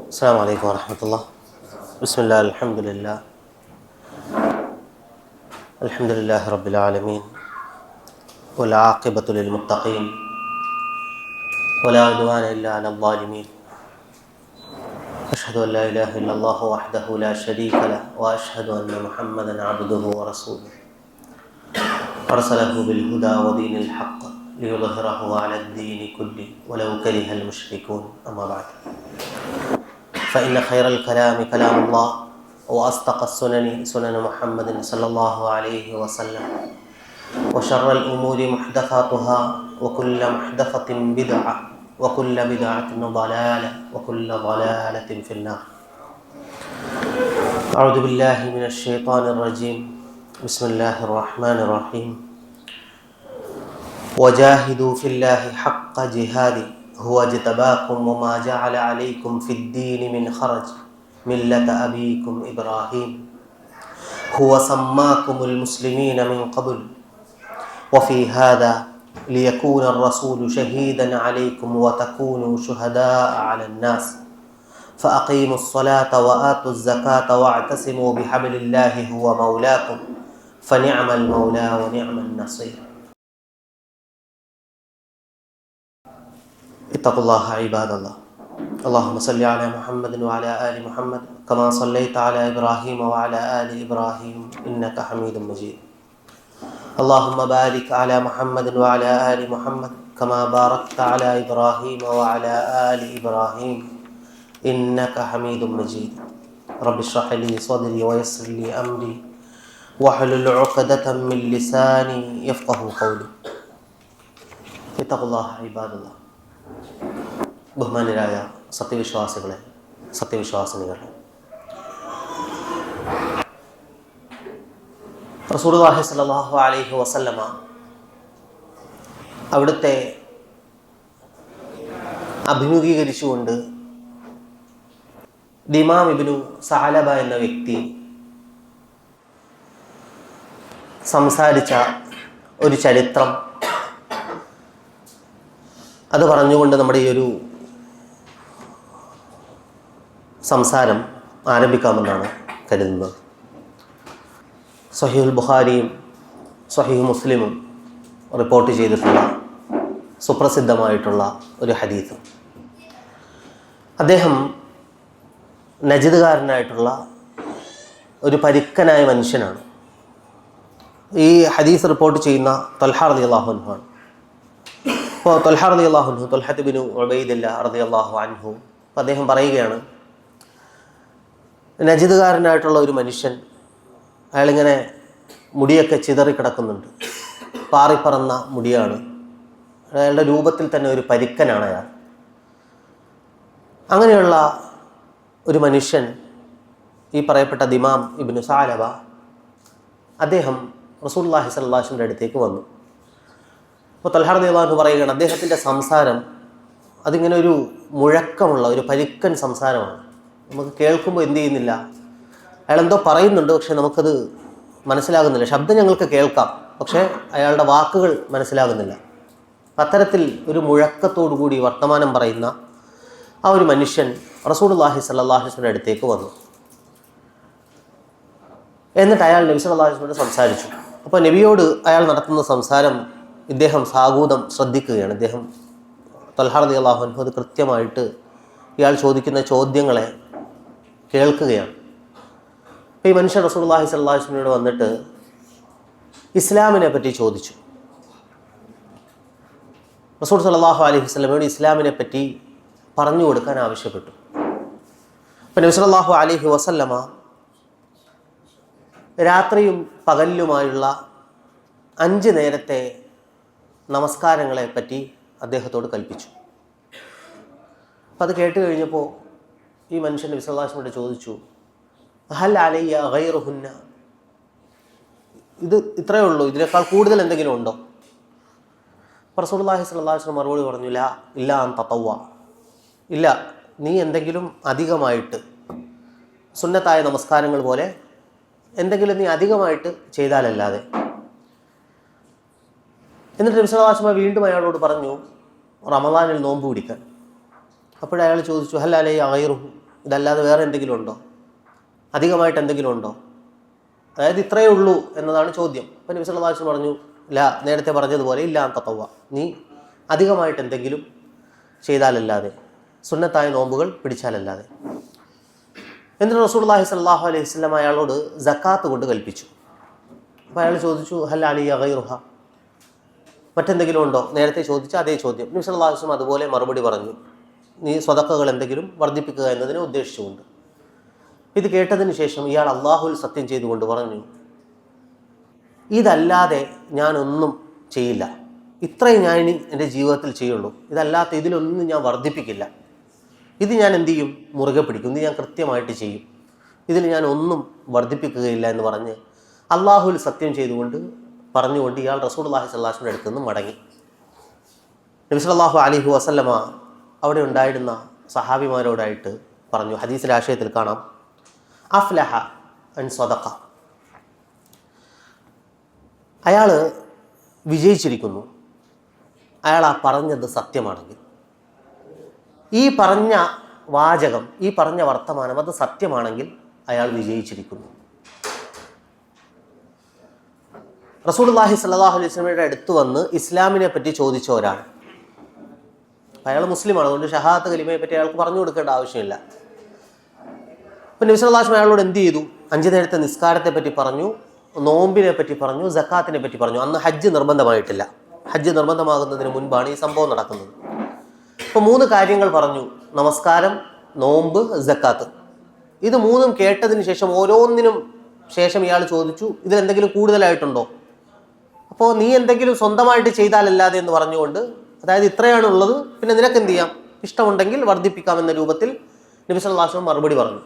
السلام عليكم ورحمة الله. بسم الله الحمد لله رب العالمين، والعاقبة للمتقين، ولا عدوان إلا على الظالمين. أشهد أن لا إله إلا الله وحده لا شريك له، وأشهد أن محمدا عبده ورسوله أرسله بالهدى ودين الحق ليظهره على الدين كله ولو كره المشركون. أما بعد، فإن خير الكلام كلام الله، وأصدق السنن سنن محمد صلى الله عليه وسلم، وشر الأمور محدثاتها، وكل محدثة بدعة، وكل بدعة ضلالة، وكل ضلالة في النار. أعوذ بالله من الشيطان الرجيم. بسم الله الرحمن الرحيم. وجاهدوا في الله حق جهاده هو اجتباكم وما جعل عليكم في الدين من خرج ملة أبيكم إبراهيم هو سماكم المسلمين من قبل وفي هذا ليكون الرسول شهيدا عليكم وتكونوا شهداء على الناس فأقيموا الصلاة وآتوا الزكاة واعتصموا بحبل الله هو مولاكم فنعم المولى ونعم النصير. اتقوا الله عباد الله. اللهم صل على محمد وعلى آل محمد كما صليت على إبراهيم وعلى آل إبراهيم إنك حميد مجيد. اللهم بارك على محمد وعلى آل محمد كما باركت على إبراهيم وعلى آل إبراهيم إنك حميد مجيد. رب اشرح لي صدري ويسر لي أمري واحلل عقدة من لساني يفقهوا قولي. اتقوا الله عباد الله. ബഹുമാനരായ സത്യവിശ്വാസികളെ, സത്യവിശ്വാസിനികളെ, റസൂലുള്ളാഹി സ്വല്ലല്ലാഹു അലൈഹി വസല്ലമ അവിടുത്തെ അഭിമുഖീകരിച്ചുകൊണ്ട് ദിമാം ഇബ്നു സഅലബ എന്ന വ്യക്തി സംസാരിച്ച ഒരു ചരിത്രം, അത് പറഞ്ഞുകൊണ്ട് നമ്മുടെ ഈ ഒരു സംസാരം ആരംഭിക്കാമെന്നാണ് കരുതുന്നത്. സ്വഹീഹുൽ ബുഖാരിയും സ്വഹീഹ് മുസ്ലിമും റിപ്പോർട്ട് ചെയ്തിട്ടുള്ള സുപ്രസിദ്ധമായിട്ടുള്ള ഒരു ഹദീസ്. അദ്ദേഹം നജ്ദുകാരനായിട്ടുള്ള ഒരു പരിക്കനായ മനുഷ്യനാണ്. ഈ ഹദീസ് റിപ്പോർട്ട് ചെയ്യുന്ന ത്വൽഹ റളിയല്ലാഹു അൻഹു ആണ്. അപ്പോൾ ത്വൽഹ റളിയല്ലാഹു അൻഹു, ത്വൽഹത്ത് ബിൻ ഉബൈദില്ലാ റളിയല്ലാഹു അൻഹു, അപ്പോൾ അദ്ദേഹം പറയുകയാണ്, നജ്ദുകാരനായിട്ടുള്ള ഒരു മനുഷ്യൻ, അയാളിങ്ങനെ മുടിയൊക്കെ ചിതറിക്കിടക്കുന്നുണ്ട്, പാറിപ്പറന്ന മുടിയാണ്, അയാളുടെ രൂപത്തിൽ തന്നെ ഒരു പരിക്കനാണ് അയാൾ. അങ്ങനെയുള്ള ഒരു മനുഷ്യൻ, ഈ പറയപ്പെട്ട ദിമാം ഇബ്നു സഅലബ, അദ്ദേഹം റസൂലുള്ളാഹി സ്വല്ലല്ലാഹു അലൈഹി വസല്ലമയുടെ അടുത്തേക്ക് വന്നു. അപ്പോൾ ത്വൽഹ റളിയല്ലാഹു അൻഹു പറയുകയാണ്, അദ്ദേഹത്തിൻ്റെ സംസാരം അതിങ്ങനെ ഒരു മുഴക്കമുള്ള ഒരു പരിക്കൻ സംസാരമാണ്. നമുക്ക് കേൾക്കുമ്പോൾ എന്ത് ചെയ്യുന്നില്ല, അയാളെന്തോ പറയുന്നുണ്ട്, പക്ഷെ നമുക്കത് മനസ്സിലാകുന്നില്ല. ശബ്ദം ഞങ്ങൾക്ക് കേൾക്കാം, പക്ഷേ അയാളുടെ വാക്കുകൾ മനസ്സിലാകുന്നില്ല. അത്തരത്തിൽ ഒരു മുഴക്കത്തോടു കൂടി വർത്തമാനം പറയുന്ന ആ ഒരു മനുഷ്യൻ റസൂലുള്ളാഹി സ്വല്ലല്ലാഹു അലൈഹി വസല്ലമയുടെ അടുത്തേക്ക് വന്നു. എന്നിട്ട് അയാൾ നബി സല്ലല്ലാഹു അലൈഹി വസല്ലമയോട് സംസാരിച്ചു. അപ്പോൾ നബിയോട് അയാൾ നടത്തുന്ന സംസാരം ഇദ്ദേഹം സാഗൂതം ശ്രദ്ധിക്കുകയാണ്. ഇദ്ദേഹം ത്വൽഹ റളിയല്ലാഹു അൻഹു അത് കൃത്യമായിട്ട് ഇയാൾ ചോദിക്കുന്ന ചോദ്യങ്ങളെ കേൾക്കുകയാണ്. അപ്പോൾ ഈ മനുഷ്യൻ റസൂലുള്ളാഹി സ്വല്ലല്ലാഹു അലൈഹി വസല്ലമയോട് വന്നിട്ട് ഇസ്ലാമിനെ പറ്റി ചോദിച്ചു. റസൂൽ സ്വല്ലല്ലാഹു അലൈഹി വസല്ലമയോട് ഇസ്ലാമിനെ പറ്റി പറഞ്ഞു കൊടുക്കാൻ ആവശ്യപ്പെട്ടു. അപ്പോൾ നബി സല്ലല്ലാഹു അലൈഹി വസല്ലമ രാത്രിയും പകലിലുമായുള്ള 5 നേരത്തെ നമസ്കാരങ്ങളെ പറ്റി അദ്ദേഹത്തോട് കൽപ്പിച്ചു. അപ്പം അത് കേട്ട് കഴിഞ്ഞപ്പോൾ ഈ മനുഷ്യൻ നബി സല്ലല്ലാഹു അലൈഹി വസല്ലമയോട് ചോദിച്ചു, ഹൽ അലയ്യ ഗൈറുഹുന്ന, ഇത് ഇത്രയേ ഉള്ളൂ, ഇതിനേക്കാൾ കൂടുതൽ എന്തെങ്കിലും ഉണ്ടോ? റസൂലുള്ളാഹി സ്വല്ലല്ലാഹു അലൈഹി വസല്ലം മറുപടി പറഞ്ഞു, ഇല്ല അൻ തതവ്വ, ഇല്ല, നീ എന്തെങ്കിലും അധികമായിട്ട് സുന്നത്തായ നമസ്കാരങ്ങൾ പോലെ എന്തെങ്കിലും നീ അധികമായിട്ട് ചെയ്താലല്ലാതെ. എന്നിട്ട് നബി സല്ലല്ലാഹു അലൈഹി വസല്ലം വീണ്ടും അയാളോട് പറഞ്ഞു റമദാനിൽ നോമ്പ് പിടിക്കാൻ. അപ്പോഴയാൾ ചോദിച്ചു, ഹൽ അലൈ ഗൈറുഹു, ഇതല്ലാതെ വേറെ എന്തെങ്കിലും ഉണ്ടോ? അധികമായിട്ട് എന്തെങ്കിലും ഉണ്ടോ? അതായത് ഇത്രയേ ഉള്ളൂ എന്നതാണ് ചോദ്യം. അപ്പം നബി സല്ലല്ലാഹു അലൈഹി വസല്ലം പറഞ്ഞു, ഇല്ല, നേരത്തെ പറഞ്ഞതുപോലെ ഇല്ല തത്തവ്വ, നീ അധികമായിട്ട് എന്തെങ്കിലും ചെയ്താലല്ലാതെ, സുന്നത്തായ നോമ്പുകൾ പിടിച്ചാലല്ലാതെ. എന്നിട്ട് റസൂലുള്ളാഹി സ്വല്ലല്ലാഹു അലൈഹി വസല്ലം അയാളോട് സക്കാത്ത് കൊണ്ട് കൽപ്പിച്ചു. അപ്പോൾ അയാൾ ചോദിച്ചു, ഹൽ അലിയ ഗൈറുഹ, മറ്റെന്തെങ്കിലും ഉണ്ടോ? നേരത്തെ ചോദിച്ച അതേ ചോദ്യം. നബി സല്ലല്ലാഹു അലൈഹി വസല്ലം അതുപോലെ മറുപടി പറഞ്ഞു, നീ സ്വതക്കകൾ എന്തെങ്കിലും വർദ്ധിപ്പിക്കുക എന്നതിനെ ഉദ്ദേശിച്ചുകൊണ്ട്. ഇത് കേട്ടതിന് ശേഷം ഇയാൾ അള്ളാഹുവിൽ സത്യം ചെയ്തുകൊണ്ട് പറഞ്ഞു, ഇതല്ലാതെ ഞാനൊന്നും ചെയ്യില്ല, ഇത്രയും ഞാൻ ഇനി എൻ്റെ ജീവിതത്തിൽ ചെയ്യുള്ളൂ, ഇതല്ലാത്ത ഇതിലൊന്നും ഞാൻ വർദ്ധിപ്പിക്കില്ല, ഇത് ഞാൻ എന്തു ചെയ്യും? മുറുകെ പിടിക്കും, ഇത് ഞാൻ കൃത്യമായിട്ട് ചെയ്യും, ഇതിൽ ഞാൻ ഒന്നും വർദ്ധിപ്പിക്കുകയില്ല എന്ന് പറഞ്ഞ് അള്ളാഹുവിൽ സത്യം ചെയ്തുകൊണ്ട് പറഞ്ഞുകൊണ്ട് ഇയാൾ റസൂലുള്ളാഹി സ്വല്ലല്ലാഹു അലൈഹി വസല്ലം അടുത്ത് നിന്ന് മടങ്ങി. നബി സല്ലല്ലാഹു അലൈഹി വസല്ലമ അവിടെ ഉണ്ടായിരുന്ന സഹാബിമാരോടായിട്ട് പറഞ്ഞു, ഹദീസിലെ ആശയത്തിൽ കാണാം, അഫ്ലഹ അൻ സ്വദഖ, അയാൾ വിജയിച്ചിരിക്കുന്നു, അയാൾ ആ പറഞ്ഞത് സത്യമാണെങ്കിൽ. ഈ പറഞ്ഞ വാചകം, ഈ പറഞ്ഞ വർത്തമാനം അത് സത്യമാണെങ്കിൽ അയാൾ വിജയിച്ചിരിക്കുന്നു. റസൂലുള്ളാഹി സ്വല്ലല്ലാഹു അലൈഹി വസല്ലമയുടെ അടുത്ത് വന്ന് ഇസ്ലാമിനെ പറ്റി ചോദിച്ച ഒരാൾ, അയാൾ മുസ്ലിമാണ്, അതുകൊണ്ട് ഷഹാദത്ത് കലിമയെ പറ്റി അയാൾക്ക് പറഞ്ഞു കൊടുക്കേണ്ട ആവശ്യമില്ല. അപ്പം നബി സല്ലല്ലാഹു അലൈഹി വസല്ലം അയാളോട് എന്ത് ചെയ്തു? 5 നേരത്തെ നിസ്കാരത്തെ പറ്റി പറഞ്ഞു, നോമ്പിനെ പറ്റി പറഞ്ഞു, സക്കാത്തിനെ പറ്റി പറഞ്ഞു. അന്ന് ഹജ്ജ് നിർബന്ധമായിട്ടില്ല. ഹജ്ജ് നിർബന്ധമാകുന്നതിന് മുൻപാണ് ഈ സംഭവം നടക്കുന്നത്. അപ്പോൾ 3 കാര്യങ്ങൾ പറഞ്ഞു: നമസ്കാരം, നോമ്പ്, സക്കാത്ത്. ഇത് 3ഉം കേട്ടതിന് ശേഷം ഓരോന്നിനും ശേഷം ഇയാൾ ചോദിച്ചു, ഇതിലെന്തെങ്കിലും കൂടുതലായിട്ടുണ്ടോ? അപ്പോൾ നീ എന്തെങ്കിലും സ്വന്തമായിട്ട് ചെയ്താലല്ലാതെ എന്ന് പറഞ്ഞുകൊണ്ട്, അതായത് ഇത്രയാണുള്ളത്, പിന്നെ നിനക്ക് എന്ത് ചെയ്യാം, ഇഷ്ടമുണ്ടെങ്കിൽ വർദ്ധിപ്പിക്കാമെന്ന രൂപത്തിൽ നബി സല്ലല്ലാഹു അലൈഹി വസല്ലം മറുപടി പറഞ്ഞു.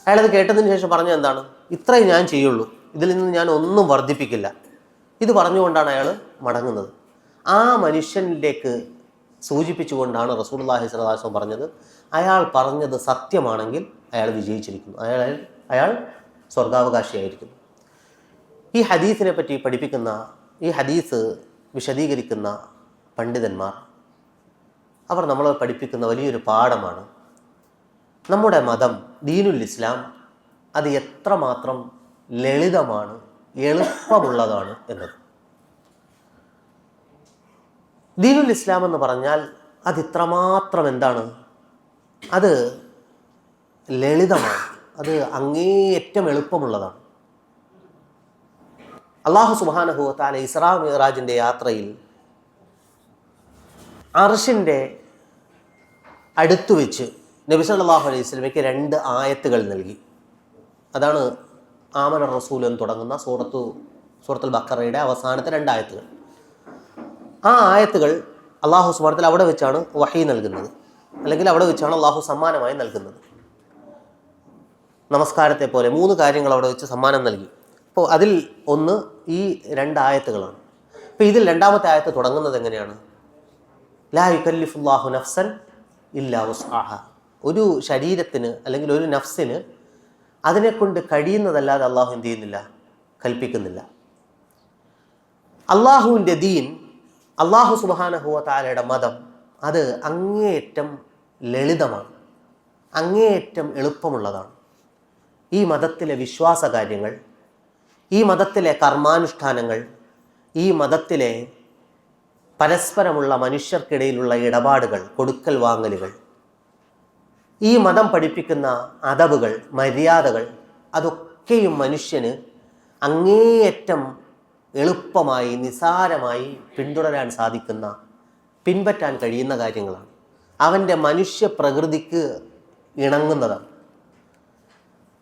അയാളത് കേട്ടതിന് ശേഷം പറഞ്ഞ എന്താണ്? ഇത്രയും ഞാൻ ചെയ്യുള്ളൂ, ഇതിൽ നിന്ന് ഞാൻ ഒന്നും വർദ്ധിപ്പിക്കില്ല. ഇത് പറഞ്ഞുകൊണ്ടാണ് അയാൾ മടങ്ങുന്നത്. ആ മനുഷ്യനിലേക്ക് സൂചിപ്പിച്ചുകൊണ്ടാണ് റസൂലുള്ളാഹി സ്വല്ലല്ലാഹു അലൈഹി വസല്ലം പറഞ്ഞത്, അയാൾ പറഞ്ഞത് സത്യമാണെങ്കിൽ അയാൾ വിജയിച്ചിരിക്കുന്നു, അയാൾ സ്വർഗാവകാശിയായിരിക്കുന്നു. ഈ ഹദീസിനെ പറ്റി പഠിപ്പിക്കുന്ന, ഈ ഹദീസ് വിശദീകരിക്കുന്ന പണ്ഡിതന്മാർ, അവർ നമ്മളെ പഠിപ്പിക്കുന്ന വലിയൊരു പാഠമാണ്. നമ്മുടെ മതം, ദീനുൽ ഇസ്ലാം, അത് എത്രമാത്രം ലളിതമാണ്, എളുപ്പമുള്ളതാണ് എന്നത്. ദീനുൽ ഇസ്ലാം എന്ന് പറഞ്ഞാൽ അത് ഇത്രമാത്രം എന്താണ്? അത് ലളിതമാണ്, അത് അങ്ങേയറ്റം എളുപ്പമുള്ളതാണ്. അല്ലാഹു സുബ്ഹാനഹു വ തആല ഇസ്രാ മിഅ്റാജിൻ്റെ യാത്രയിൽ അർശിൻ്റെ അടുത്തു വെച്ച് നബി സല്ലല്ലാഹു അലൈഹി വസല്ലമയ്ക്ക് 2 ആയത്തുകൾ നൽകി. അതാണ് ആമന റസൂൽ എന്ന് തുടങ്ങുന്ന സൂറത്തുൽ ബഖറയുടെ അവസാനത്തെ 2 ആയത്തുകൾ. ആ ആയത്തുകൾ അല്ലാഹു സുബ്ഹാനഹു വ തആല അവിടെ വെച്ചാണ് വഹി നൽകുന്നത്, അല്ലെങ്കിൽ അവിടെ വെച്ചാണ് അല്ലാഹു സമ്മാനമായി നൽകുന്നത്. നമസ്കാരത്തെ പോലെ 3 കാര്യങ്ങൾ അവിടെ വെച്ച് സമ്മാനം നൽകി. അപ്പോൾ അതിൽ ഒന്ന് ഈ 2 ആയത്തുകളാണ്. അപ്പോൾ ഇതിൽ 2ാമത്തെ ആയത്ത് തുടങ്ങുന്നത് എങ്ങനെയാണ്? ലാ യുകല്ലിഫുല്ലാഹു നഫ്സൻ ഇല്ലാ വുസ്അഹ. ഒരു ശരീരത്തിന് അല്ലെങ്കിൽ ഒരു നഫ്സിന് അതിനെക്കൊണ്ട് കഴിയുന്നതല്ലാതെ അള്ളാഹു എന്ത് ചെയ്യുന്നില്ല? കൽപ്പിക്കുന്നില്ല. അള്ളാഹുവിൻ്റെ ദീൻ, അള്ളാഹു സുബ്ഹാനഹു വ തആലയുടെ മതം, അത് അങ്ങേയറ്റം ലളിതമാണ്, അങ്ങേയറ്റം എളുപ്പമുള്ളതാണ്. ഈ മതത്തിലെ വിശ്വാസ കാര്യങ്ങൾ, ഈ മതത്തിലെ കർമാനുഷ്ഠാനങ്ങൾ, ഈ മതത്തിലെ പരസ്പരമുള്ള മനുഷ്യർക്കിടയിലുള്ള ഇടപാടുകൾ, കൊടുക്കൽ വാങ്ങലുകൾ, ഈ മതം പഠിപ്പിക്കുന്ന അദബുകൾ, മര്യാദകൾ, അതൊക്കെയും മനുഷ്യന് അങ്ങേയറ്റം എളുപ്പമായി, നിസാരമായി പിന്തുടരാൻ സാധിക്കുന്ന, പിൻപറ്റാൻ കഴിയുന്ന കാര്യങ്ങളാണ്. അവൻ്റെ മനുഷ്യ പ്രകൃതിക്ക് ഇണങ്ങുന്നതാണ്.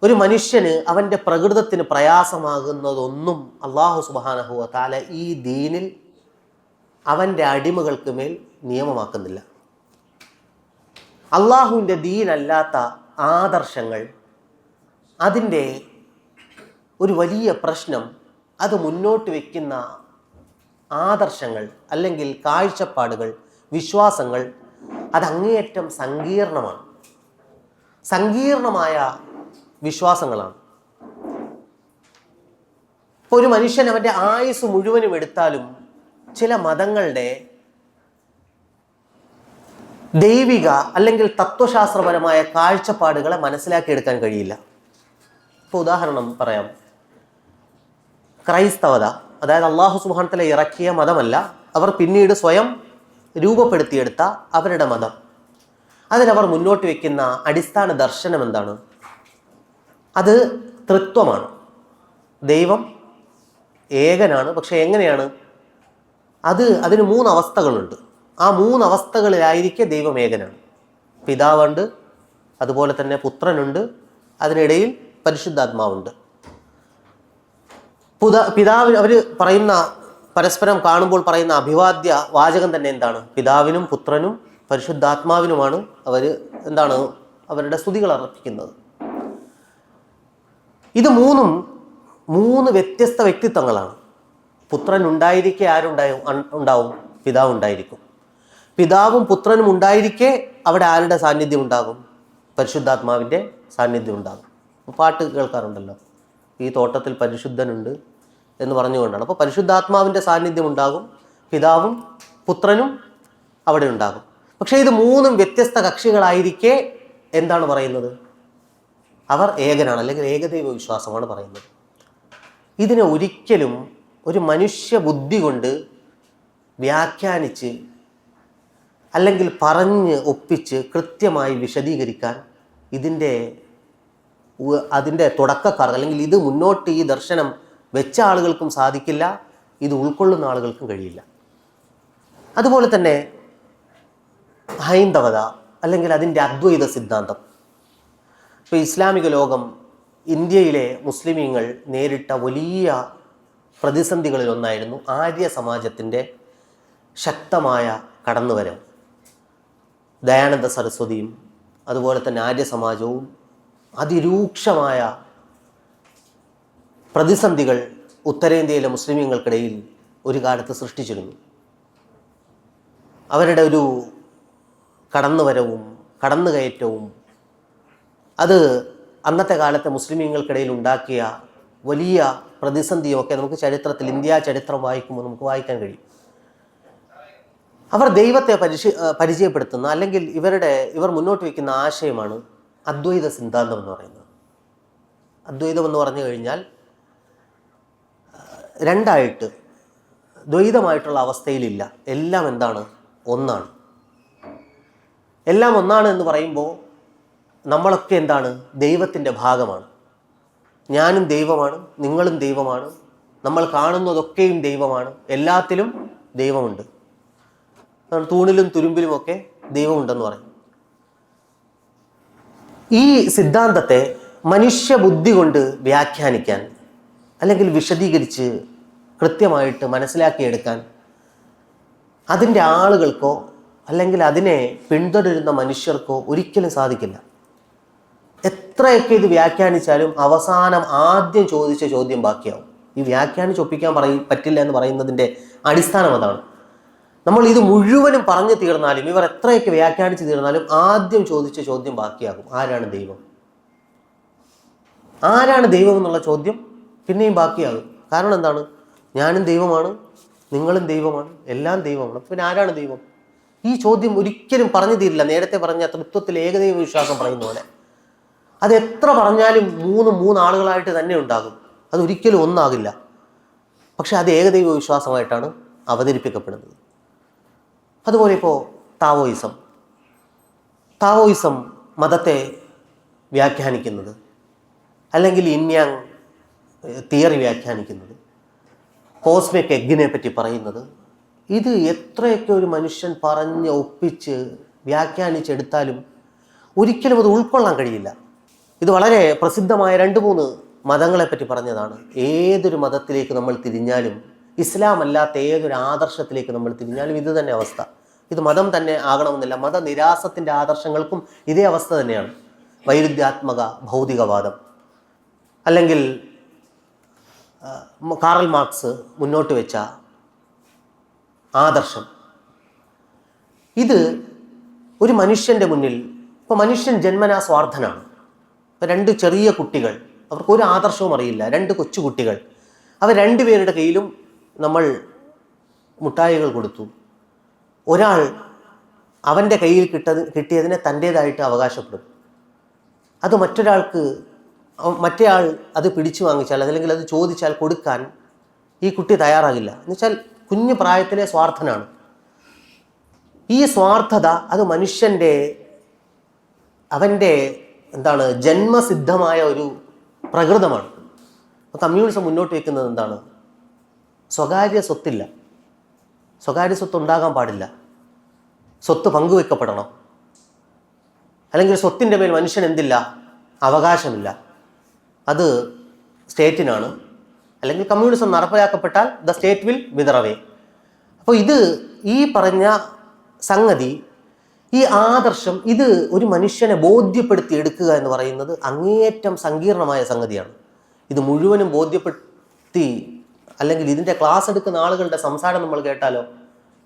ഒരു മനുഷ്യന് അവൻ്റെ പ്രകൃതത്തിന് പ്രയാസമാകുന്നതൊന്നും അല്ലാഹു സുബ്ഹാനഹു വ തആല ഈ ദീനിൽ അവൻ്റെ അടിമകൾക്ക് മേൽ നിയമമാക്കുന്നില്ല. അള്ളാഹുവിൻ്റെ ദീനല്ലാത്ത ആദർശങ്ങൾ, അതിൻ്റെ ഒരു വലിയ പ്രശ്നം, അത് മുന്നോട്ട് വയ്ക്കുന്ന ആദർശങ്ങൾ അല്ലെങ്കിൽ കാഴ്ചപ്പാടുകൾ, വിശ്വാസങ്ങൾ, അത് അങ്ങേയറ്റം സങ്കീർണമാണ്, സങ്കീർണമായ വിശ്വാസങ്ങളാണ്. ഇപ്പോൾ ഒരു മനുഷ്യൻ അവൻ്റെ ആയുസ് മുഴുവനും എടുത്താലും ചില മതങ്ങളുടെ ദൈവിക അല്ലെങ്കിൽ തത്വശാസ്ത്രപരമായ കാഴ്ചപ്പാടുകളെ മനസ്സിലാക്കിയെടുക്കാൻ കഴിയില്ല. ഇപ്പോൾ ഉദാഹരണം പറയാം. ക്രൈസ്തവത, അതായത് അള്ളാഹു സുബ്ഹാനഹു വ തആല ഇറക്കിയ മതമല്ല, അവർ പിന്നീട് സ്വയം രൂപപ്പെടുത്തിയെടുത്ത അവരുടെ മതം. അതിനവർ മുന്നോട്ട് വയ്ക്കുന്ന അടിസ്ഥാന ദർശനം എന്താണ്? അത് തൃത്വമാണ്. ദൈവം ഏകനാണ്. പക്ഷെ എങ്ങനെയാണ്? അതിന് 3 അവസ്ഥകളുണ്ട്. ആ 3 അവസ്ഥകളിലായിരിക്കെ ദൈവം ഏകനാണ്. പിതാവുണ്ട്, അതുപോലെ തന്നെ പുത്രനുണ്ട്, അതിനിടയിൽ പരിശുദ്ധാത്മാവുണ്ട്. പിതാവ് അവർ പറയുന്ന, പരസ്പരം കാണുമ്പോൾ പറയുന്ന അഭിവാദ്യ വാചകം തന്നെ എന്താണ്? പിതാവിനും പുത്രനും പരിശുദ്ധാത്മാവിനുമാണ് അവർ അവരുടെ സ്തുതികൾ അർപ്പിക്കുന്നത്. ഇത് 3 വ്യത്യസ്ത വ്യക്തിത്വങ്ങളാണ്. പുത്രൻ ഉണ്ടായിരിക്കെ ഉണ്ടാവും? പിതാവ് ഉണ്ടായിരിക്കും. പിതാവും പുത്രനും ഉണ്ടായിരിക്കെ അവിടെ ആരുടെ സാന്നിധ്യം ഉണ്ടാകും? പരിശുദ്ധാത്മാവിൻ്റെ സാന്നിധ്യം ഉണ്ടാകും. പാട്ട് കേൾക്കാറുണ്ടല്ലോ, ഈ തോട്ടത്തിൽ പരിശുദ്ധനുണ്ട് എന്ന് പറഞ്ഞുകൊണ്ടാണ്. അപ്പോൾ പരിശുദ്ധാത്മാവിൻ്റെ സാന്നിധ്യം ഉണ്ടാകും, പിതാവും പുത്രനും അവിടെ ഉണ്ടാകും. പക്ഷേ ഇത് 3 വ്യത്യസ്ത കക്ഷികളായിരിക്കെ എന്താണ് പറയുന്നത്? അവർ ഏകനാണ്, അല്ലെങ്കിൽ ഏകദൈവ വിശ്വാസമാണ് പറയുന്നത്. ഇതിനെ ഒരിക്കലും ഒരു മനുഷ്യ ബുദ്ധി കൊണ്ട് വ്യാഖ്യാനിച്ച് അല്ലെങ്കിൽ പറഞ്ഞ് ഒപ്പിച്ച് കൃത്യമായി വിശദീകരിക്കാൻ അതിൻ്റെ തുടക്കക്കാർ, അല്ലെങ്കിൽ ഇത് മുന്നോട്ട് ഈ ദർശനം വെച്ച ആളുകൾക്കും സാധിക്കില്ല, ഇത് ഉൾക്കൊള്ളുന്ന ആളുകൾക്കും കഴിയില്ല. അതുപോലെ തന്നെ ഹൈന്ദവത അല്ലെങ്കിൽ അതിൻ്റെ അദ്വൈത സിദ്ധാന്തം. ഇപ്പോൾ ഇസ്ലാമിക ലോകം, ഇന്ത്യയിലെ മുസ്ലിമീങ്ങൾ നേരിട്ട വലിയ പ്രതിസന്ധികളിലൊന്നായിരുന്നു ആര്യ സമാജത്തിൻ്റെ ശക്തമായ കടന്നുവരവ്. ദയാനന്ദ സരസ്വതിയും അതുപോലെ തന്നെ ആര്യ സമാജവും അതിരൂക്ഷമായ പ്രതിസന്ധികൾ ഉത്തരേന്ത്യയിലെ മുസ്ലിമീങ്ങൾക്കിടയിൽ ഒരു കാലത്ത് സൃഷ്ടിച്ചിരുന്നു. അവരുടെ ഒരു കടന്നുവരവും കടന്നുകയറ്റവും അത് അന്നത്തെ കാലത്തെ മുസ്ലിമീങ്ങൾക്കിടയിൽ ഉണ്ടാക്കിയ വലിയ പ്രതിസന്ധിയൊക്കെ നമുക്ക് ചരിത്രത്തിൽ, ഇന്ത്യ ചരിത്രം വായിക്കുമ്പോൾ നമുക്ക് വായിക്കാൻ കഴിയും. അവർ ദൈവത്തെ പരിചയപ്പെടുത്തുന്ന, അല്ലെങ്കിൽ ഇവർ മുന്നോട്ട് വയ്ക്കുന്ന ആശയമാണ് അദ്വൈത സിദ്ധാന്തം എന്ന് പറയുന്നത്. അദ്വൈതം എന്ന് പറഞ്ഞു കഴിഞ്ഞാൽ രണ്ടായിട്ട്, ദ്വൈതമായിട്ടുള്ള അവസ്ഥയിലില്ല. എല്ലാം എന്താണ്? ഒന്നാണ്. എല്ലാം ഒന്നാണ് എന്ന് പറയുമ്പോൾ നമ്മളൊക്കെ എന്താണ്? ദൈവത്തിൻ്റെ ഭാഗമാണ്. ഞാനും ദൈവമാണ്, നിങ്ങളും ദൈവമാണ്, നമ്മൾ കാണുന്നതൊക്കെയും ദൈവമാണ്, എല്ലാത്തിലും ദൈവമുണ്ട്. തൂണിലും തുരുമ്പിലുമൊക്കെ ദൈവമുണ്ടെന്ന് പറയും. ഈ സിദ്ധാന്തത്തെ മനുഷ്യബുദ്ധി കൊണ്ട് വ്യാഖ്യാനിക്കാൻ അല്ലെങ്കിൽ വിശദീകരിച്ച് കൃത്യമായിട്ട് മനസ്സിലാക്കിയെടുക്കാൻ അതിൻ്റെ ആളുകൾക്കോ അല്ലെങ്കിൽ അതിനെ പിന്തുടരുന്ന മനുഷ്യർക്കോ ഒരിക്കലും സാധിക്കില്ല. എത്രയൊക്കെ ഇത് വ്യാഖ്യാനിച്ചാലും അവസാനം ആദ്യം ചോദിച്ച ചോദ്യം ബാക്കിയാവും. ഈ വ്യാഖ്യാനിച്ചൊപ്പിക്കാൻ പറ്റില്ല എന്ന് പറയുന്നതിൻ്റെ അടിസ്ഥാനം അതാണ്. നമ്മൾ ഇത് മുഴുവനും പറഞ്ഞു തീർന്നാലും, ഇവർ എത്രയൊക്കെ വ്യാഖ്യാനിച്ച് തീർന്നാലും ആദ്യം ചോദിച്ച ചോദ്യം ബാക്കിയാകും. ആരാണ് ദൈവം? ആരാണ് ദൈവം എന്നുള്ള ചോദ്യം പിന്നെയും ബാക്കിയാകും. കാരണം എന്താണ്? ഞാനും ദൈവമാണ്, നിങ്ങളും ദൈവമാണ്, എല്ലാം ദൈവമാണ്. പിന്നെ ആരാണ് ദൈവം? ഈ ചോദ്യം ഒരിക്കലും പറഞ്ഞു തീരില്ല. നേരത്തെ പറഞ്ഞ തൃത്വത്തിൽ ഏകദൈവ വിശ്വാസം പറയുന്ന പോലെ അത് എത്ര പറഞ്ഞാലും മൂന്ന് ആളുകളായിട്ട് തന്നെ ഉണ്ടാകും. അതൊരിക്കലും ഒന്നാകില്ല. പക്ഷെ അത് ഏകദൈവ വിശ്വാസമായിട്ടാണ് അവതരിപ്പിക്കപ്പെടുന്നത്. അതുപോലെ ഇപ്പോൾ താവോയിസം മതത്തെ വ്യാഖ്യാനിക്കുന്നത്, അല്ലെങ്കിൽ ഇൻയാങ് തിയറി വ്യാഖ്യാനിക്കുന്നത്, കോസ്മിക് എഗ്ഗിനെ പറ്റി പറയുന്നത്, ഇത് എത്രയൊക്കെ ഒരു മനുഷ്യൻ പറഞ്ഞ് ഒപ്പിച്ച് വ്യാഖ്യാനിച്ചെടുത്താലും ഒരിക്കലും അത് ഉൾക്കൊള്ളാൻ കഴിയില്ല. ഇത് വളരെ പ്രസിദ്ധമായ 2-3 മതങ്ങളെപ്പറ്റി പറഞ്ഞതാണ്. ഏതൊരു മതത്തിലേക്ക് നമ്മൾ തിരിഞ്ഞാലും, ഇസ്ലാം അല്ലാത്ത ഏതൊരു ആദർശത്തിലേക്ക് നമ്മൾ തിരിഞ്ഞാലും ഇത് തന്നെ അവസ്ഥ. ഇത് മതം തന്നെ ആകണമെന്നില്ല. മതനിരാസത്തിൻ്റെ ആദർശങ്ങൾക്കും ഇതേ അവസ്ഥ തന്നെയാണ്. വൈരുദ്ധ്യാത്മക ഭൗതികവാദം, അല്ലെങ്കിൽ കാറൽ മാർക്സ് മുന്നോട്ട് വെച്ച ആദർശം, ഇത് ഒരു മനുഷ്യൻ്റെ മുന്നിൽ, ഇപ്പോൾ മനുഷ്യൻ ജന്മനാ സ്വാർത്ഥനാണ്. 2 ചെറിയ കുട്ടികൾ, അവർക്കൊരു ആദർശവും അറിയില്ല. 2 കൊച്ചു കുട്ടികൾ, അവർ 2 പേരുടെ കയ്യിലും നമ്മൾ മുട്ടായികൾ കൊടുത്തു. ഒരാൾ അവൻ്റെ കയ്യിൽ കിട്ടിയതിനെ തൻ്റേതായിട്ട് അവകാശപ്പെടും. അത് മറ്റേ ആൾ അത് പിടിച്ചു വാങ്ങിച്ചാൽ അല്ലെങ്കിൽ അത് ചോദിച്ചാൽ കൊടുക്കാൻ ഈ കുട്ടി തയ്യാറാകില്ല. എന്നുവെച്ചാൽ കുഞ്ഞു പ്രായത്തിലെ സ്വാർത്ഥനാണ്. ഈ സ്വാർത്ഥത അത് അവൻ്റെ ജന്മസിദ്ധമായ ഒരു പ്രകൃതമാണ്. അപ്പോൾ കമ്മ്യൂണിസം മുന്നോട്ട് വയ്ക്കുന്നത് എന്താണ്? സ്വകാര്യ സ്വത്തില്ല, സ്വകാര്യ സ്വത്ത് ഉണ്ടാകാൻ പാടില്ല, സ്വത്ത് പങ്കുവെക്കപ്പെടണം. അല്ലെങ്കിൽ സ്വത്തിൻ്റെ മേൽ മനുഷ്യൻ എന്തില്ല? അവകാശമില്ല. അത് സ്റ്റേറ്റിനാണ്. അല്ലെങ്കിൽ കമ്മ്യൂണിസം നടപ്പിലാക്കപ്പെട്ടാൽ ദ സ്റ്റേറ്റ് വിൽ വിതറവേ. അപ്പോൾ ഈ പറഞ്ഞ സംഗതി, ഈ ആദർശം, ഇത് ഒരു മനുഷ്യനെ ബോധ്യപ്പെടുത്തി എടുക്കുക എന്ന് പറയുന്നത് അങ്ങേയറ്റം സങ്കീർണമായ സംഗതിയാണ്. ഇത് മുഴുവനും ബോധ്യപ്പെടുത്തി അല്ലെങ്കിൽ ഇതിൻ്റെ ക്ലാസ് എടുക്കുന്ന ആളുകളുടെ സംസാരം നമ്മൾ കേട്ടാലോ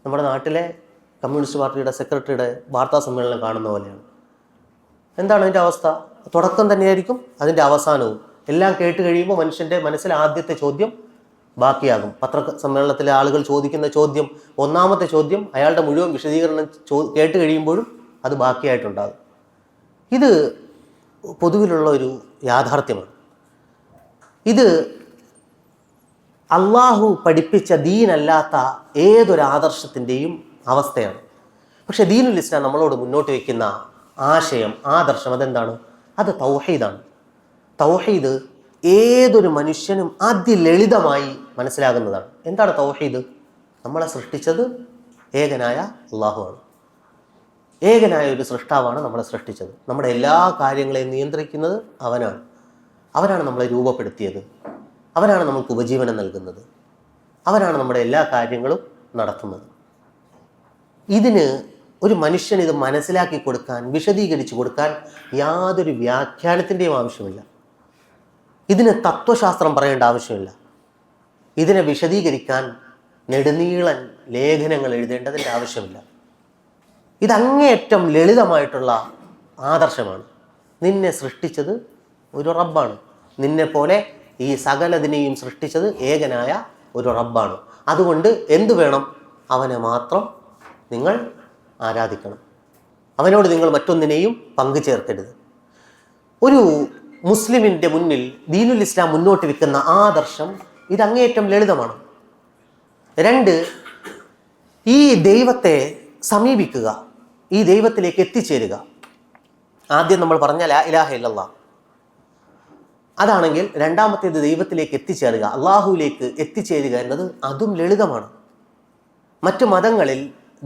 നമ്മുടെ നാട്ടിലെ കമ്മ്യൂണിസ്റ്റ് പാർട്ടിയുടെ സെക്രട്ടറിയുടെ വാർത്താ സമ്മേളനം കാണുന്ന പോലെയാണ്. എന്താണ് അതിൻ്റെ അവസ്ഥ? തുടക്കം തന്നെയായിരിക്കും അതിൻ്റെ അവസാനവും. എല്ലാം കേട്ട് കഴിയുമ്പോൾ മനുഷ്യൻ്റെ മനസ്സിൽ ആദ്യത്തെ ചോദ്യം ബാക്കിയാകും. പത്രസമ്മേളനത്തിലെ ആളുകൾ ചോദിക്കുന്ന ചോദ്യം, ഒന്നാമത്തെ ചോദ്യം, അയാളുടെ മുഴുവൻ വിശദീകരണം കേട്ട് കഴിയുമ്പോഴും അത് ബാക്കിയായിട്ടുണ്ടാകും. ഇത് പൊതുവിലുള്ള ഒരു യാഥാർത്ഥ്യമാണ്. ഇത് അള്ളാഹു പഠിപ്പിച്ച ദീനല്ലാത്ത ഏതൊരു ആദർശത്തിൻ്റെയും അവസ്ഥയാണ്. പക്ഷേ ദീനുൽ ഇസ്ലാം നമ്മളോട് മുന്നോട്ട് വയ്ക്കുന്ന ആശയം, ആദർശം അതെന്താണ്? അത് തൗഹീദാണ്. തൗഹീദ് ഏതൊരു മനുഷ്യനും അതിലളിതമായി മനസ്സിലാകുന്നതാണ്. എന്താണ് തൗഹീദ്? നമ്മളെ സൃഷ്ടിച്ചത് ഏകനായ അള്ളാഹുവാണ്. ഏകനായ ഒരു സൃഷ്ടാവാണ് നമ്മളെ സൃഷ്ടിച്ചത്. നമ്മുടെ എല്ലാ കാര്യങ്ങളെയും നിയന്ത്രിക്കുന്നത് അവനാണ്. അവനാണ് നമ്മളെ രൂപപ്പെടുത്തിയത്. അവനാണ് നമുക്ക് ഉപജീവനം നൽകുന്നത്. അവനാണ് നമ്മുടെ എല്ലാ കാര്യങ്ങളും നടത്തുന്നത്. ഇതിന് ഒരു മനുഷ്യൻ ഇത് മനസ്സിലാക്കി കൊടുക്കാൻ, വിശദീകരിച്ചു കൊടുക്കാൻ യാതൊരു വ്യാഖ്യാനത്തിൻ്റെയും ആവശ്യമില്ല. ഇതിന് തത്വശാസ്ത്രം പറയേണ്ട ആവശ്യമില്ല. ഇതിനെ വിശദീകരിക്കാൻ നെടുനീളൻ ലേഖനങ്ങൾ എഴുതേണ്ടതിൻ്റെ ആവശ്യമില്ല. ഇതങ്ങേയറ്റം ലളിതമായിട്ടുള്ള ആദർശമാണ്. നിന്നെ സൃഷ്ടിച്ചത് ഒരു റബ്ബാണ്. നിന്നെപ്പോലെ ഈ സകലതിനെയും സൃഷ്ടിച്ചത് ഏകനായ ഒരു റബ്ബാണ്. അതുകൊണ്ട് എന്തു വേണം? അവനെ മാത്രം നിങ്ങൾ ആരാധിക്കണം. അവനോട് നിങ്ങൾ മറ്റൊന്നിനെയും പങ്കു ചേർക്കരുത്. ഒരു മുസ്ലിമിൻ്റെ മുന്നിൽ ദീനുൽ ഇസ്ലാം മുന്നോട്ട് വെക്കുന്ന ആദർശം ഇതങ്ങേയറ്റം ലളിതമാണ്. 2, ഈ ദൈവത്തെ സമീപിക്കുക, ഈ ദൈവത്തിലേക്ക് എത്തിച്ചേരുക. ആദ്യം നമ്മൾ പറഞ്ഞ ലാ ഇലാഹ ഇല്ലല്ലാഹ് അതാണെങ്കിൽ, രണ്ടാമത്തേത് ദൈവത്തിലേക്ക് എത്തിച്ചേരുക, അള്ളാഹുവിലേക്ക് എത്തിച്ചേരുക എന്നത് അതും ലളിതമാണ്. മറ്റു മതങ്ങളിൽ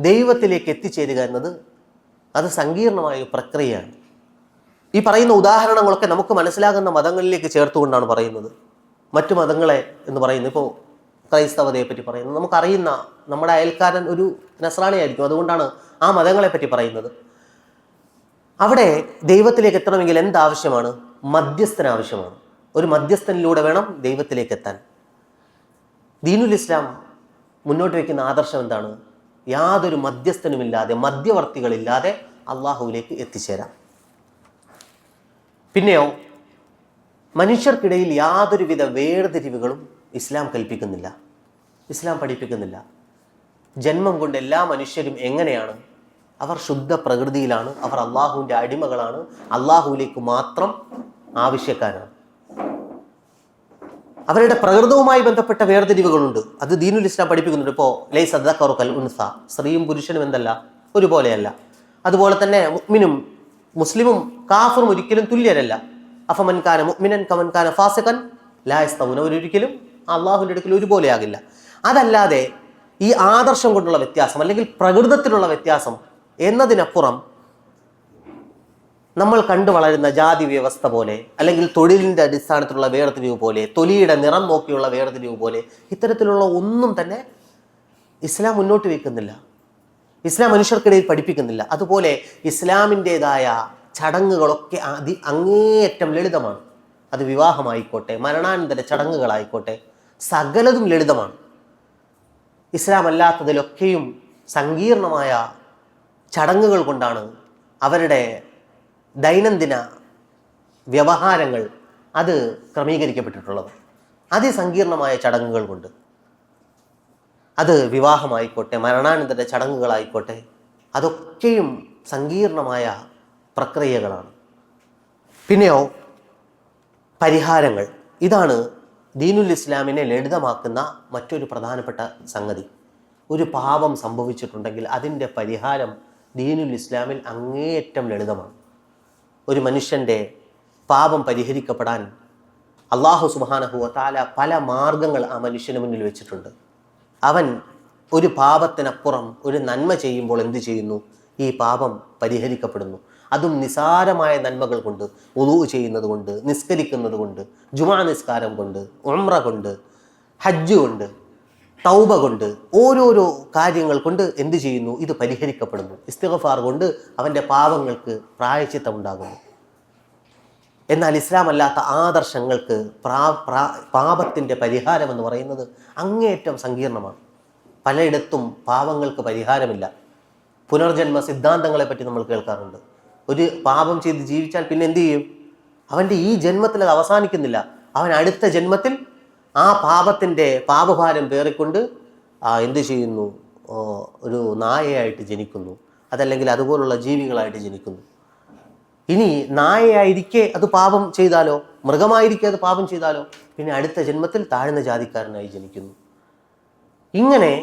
ദൈവത്തിലേക്ക് എത്തിച്ചേരുക എന്നത് അത് സങ്കീർണമായ ഒരു പ്രക്രിയയാണ്. ഈ പറയുന്ന ഉദാഹരണങ്ങളൊക്കെ നമുക്ക് മനസ്സിലാകുന്ന മതങ്ങളിലേക്ക് ചേർത്തുകൊണ്ടാണ് പറയുന്നത്. മറ്റു മതങ്ങളെ എന്ന് പറയുന്നത്, ഇപ്പോൾ ക്രൈസ്തവതയെ പറ്റി പറയുന്നത്, നമുക്കറിയുന്ന നമ്മുടെ അയൽക്കാരൻ ഒരു നസ്രാണി ആയിരിക്കും, അതുകൊണ്ടാണ് ആ മതങ്ങളെ പറ്റി പറയുന്നത്. അവിടെ ദൈവത്തിലേക്ക് എത്തണമെങ്കിൽ എന്താവശ്യമാണ്? മധ്യസ്ഥൻ ആവശ്യമാണ്. ഒരു മധ്യസ്ഥനിലൂടെ വേണം ദൈവത്തിലേക്ക് എത്താൻ. ദീനുൽ ഇസ്ലാം മുന്നോട്ട് വയ്ക്കുന്ന ആദർശം എന്താണ്? യാതൊരു മധ്യസ്ഥനുമില്ലാതെ, മധ്യവർത്തികളില്ലാതെ അള്ളാഹുവിലേക്ക് എത്തിച്ചേരാം. പിന്നെയോ, മനുഷ്യർക്കിടയിൽ യാതൊരുവിധ വേർതിരിവുകളും ഇസ്ലാം കൽപ്പിക്കുന്നില്ല, ഇസ്ലാം പഠിപ്പിക്കുന്നില്ല. ജന്മം കൊണ്ട് എല്ലാ മനുഷ്യരും എങ്ങനെയാണ്? അവർ ശുദ്ധ പ്രകൃതിയിലാണ്, അവർ അള്ളാഹുവിൻ്റെ അടിമകളാണ്, അള്ളാഹുവിലേക്ക് മാത്രം ആവശ്യക്കാരാണ്. അവരുടെ പ്രകൃതവുമായി ബന്ധപ്പെട്ട വേർതിരിവുകളുണ്ട്, അത് ദീനുൽ ഇസ്ലാം പഠിപ്പിക്കുന്നുണ്ട്. ഇപ്പോൾ ലൈസ ദക്കറു കൽ ഉൻസ, സ്ത്രീയും പുരുഷനും എന്തല്ല, ഒരുപോലെയല്ല. അതുപോലെ തന്നെ മുസ്ലിമും കാഫറും ഒരിക്കലും തുല്യരല്ല. അഫമൻ കാന മുഅ്മിനൻ കമൻ കാന ഫാസിഖൻ ലാ യസ്തവൂന, അവരൊരിക്കലും അള്ളാഹുവിൻ്റെ അടുക്കൽ ഒരുപോലെയാകില്ല. അതല്ലാതെ ഈ ആദർശം കൊണ്ടുള്ള വ്യത്യാസം അല്ലെങ്കിൽ പ്രകൃതത്തിലുള്ള വ്യത്യാസം എന്നതിനപ്പുറം നമ്മൾ കണ്ടു വളരുന്ന ജാതി വ്യവസ്ഥ പോലെ, അല്ലെങ്കിൽ തൊഴിലിൻ്റെ അടിസ്ഥാനത്തിലുള്ള വേർതിരിവ് പോലെ, തൊലിയുടെ നിറം നോക്കിയുള്ള വേർതിരിവ് പോലെ, ഇത്തരത്തിലുള്ള ഒന്നും തന്നെ ഇസ്ലാം മുന്നോട്ട് വയ്ക്കുന്നില്ല, ഇസ്ലാം മനുഷ്യർക്കിടയിൽ പഠിപ്പിക്കുന്നില്ല. അതുപോലെ ഇസ്ലാമിൻ്റെതായ ചടങ്ങുകളൊക്കെ അങ്ങേയറ്റം ലളിതമാണ്. അത് വിവാഹമായിക്കോട്ടെ, മരണാനന്തര ചടങ്ങുകളായിക്കോട്ടെ, സകലതും ലളിതമാണ്. ഇസ്ലാം അല്ലാത്തതിലൊക്കെയും സങ്കീർണമായ ചടങ്ങുകൾ കൊണ്ടാണ് അവരുടെ ദൈനംദിന വ്യവഹാരങ്ങൾ അത് ക്രമീകരിക്കപ്പെട്ടിട്ടുള്ളത്. അതിസങ്കീർണമായ ചടങ്ങുകൾ കൊണ്ട്, അത് വിവാഹമായിക്കോട്ടെ, മരണാനന്തര ചടങ്ങുകളായിക്കോട്ടെ, അതൊക്കെയും സങ്കീർണമായ പ്രക്രിയകളാണ്. പിന്നെയോ പരിഹാരങ്ങൾ. ഇതാണ് ദീനുൽ ഇസ്ലാമിനെ ലളിതമാക്കുന്ന മറ്റൊരു പ്രധാനപ്പെട്ട സംഗതി. ഒരു പാപം സംഭവിച്ചിട്ടുണ്ടെങ്കിൽ അതിൻ്റെ പരിഹാരം ദീനുൽ ഇസ്ലാമിൽ അങ്ങേയറ്റം ലളിതമാണ്. ഒരു മനുഷ്യൻ്റെ പാപം പരിഹരിക്കപ്പെടാൻ അല്ലാഹു സുബ്ഹാനഹു വ തആല പല മാർഗങ്ങൾ ആ മനുഷ്യന് മുന്നിൽ വെച്ചിട്ടുണ്ട്. അവൻ ഒരു പാപത്തിനപ്പുറം ഒരു നന്മ ചെയ്യുമ്പോൾ എന്ത് ചെയ്യുന്നു? ഈ പാപം പരിഹരിക്കപ്പെടുന്നു. അതും നിസാരമായ നന്മകൾ കൊണ്ട്, വുളൂ ചെയ്യുന്നത് കൊണ്ട്, നിസ്കരിക്കുന്നത് കൊണ്ട്, ജുമാ നിസ്കാരം കൊണ്ട്, ഉംറ കൊണ്ട്, ഹജ്ജ് കൊണ്ട്, തൗബ കൊണ്ട്, ഓരോരോ കാര്യങ്ങൾ കൊണ്ട് എന്ത് ചെയ്യുന്നു? ഇത് പരിഹരിക്കപ്പെടുന്നു. ഇസ്തിഗ്ഫാർ കൊണ്ട് അവൻ്റെ പാപങ്ങൾക്ക് പ്രായശ്ചിത്തം ഉണ്ടാകുന്നു. എന്നാൽ ഇസ്ലാം അല്ലാത്ത ആദർശങ്ങൾക്ക് പാപത്തിൻ്റെ പരിഹാരം എന്ന് പറയുന്നത് അങ്ങേയറ്റം സങ്കീർണമാണ്. പലയിടത്തും പാപങ്ങൾക്ക് പരിഹാരമില്ല. പുനർജന്മ സിദ്ധാന്തങ്ങളെപ്പറ്റി നമ്മൾ കേൾക്കാറുണ്ട്. ഒരു പാപം ചെയ്ത് ജീവിച്ചാൽ പിന്നെ എന്ത് ചെയ്യും? അവൻ്റെ ഈ ജന്മത്തിൽ അത് അവസാനിക്കുന്നില്ല. അവൻ അടുത്ത ജന്മത്തിൽ ആ പാപത്തിൻ്റെ പാപഭാരം പേറിക്കൊണ്ട് എന്ത് ചെയ്യുന്നു? ഒരു നായയായിട്ട് ജനിക്കുന്നു, അതല്ലെങ്കിൽ അതുപോലുള്ള ജീവികളായിട്ട് ജനിക്കുന്നു. ഇനി നായയായിരിക്കെ അത് പാപം ചെയ്താലോ, മൃഗമായിരിക്കെ അത് പാപം ചെയ്താലോ, പിന്നെ അടുത്ത ജന്മത്തിൽ താഴ്ന്ന ജാതിക്കാരനായി ജനിക്കുന്നു. ഇങ്ങനെ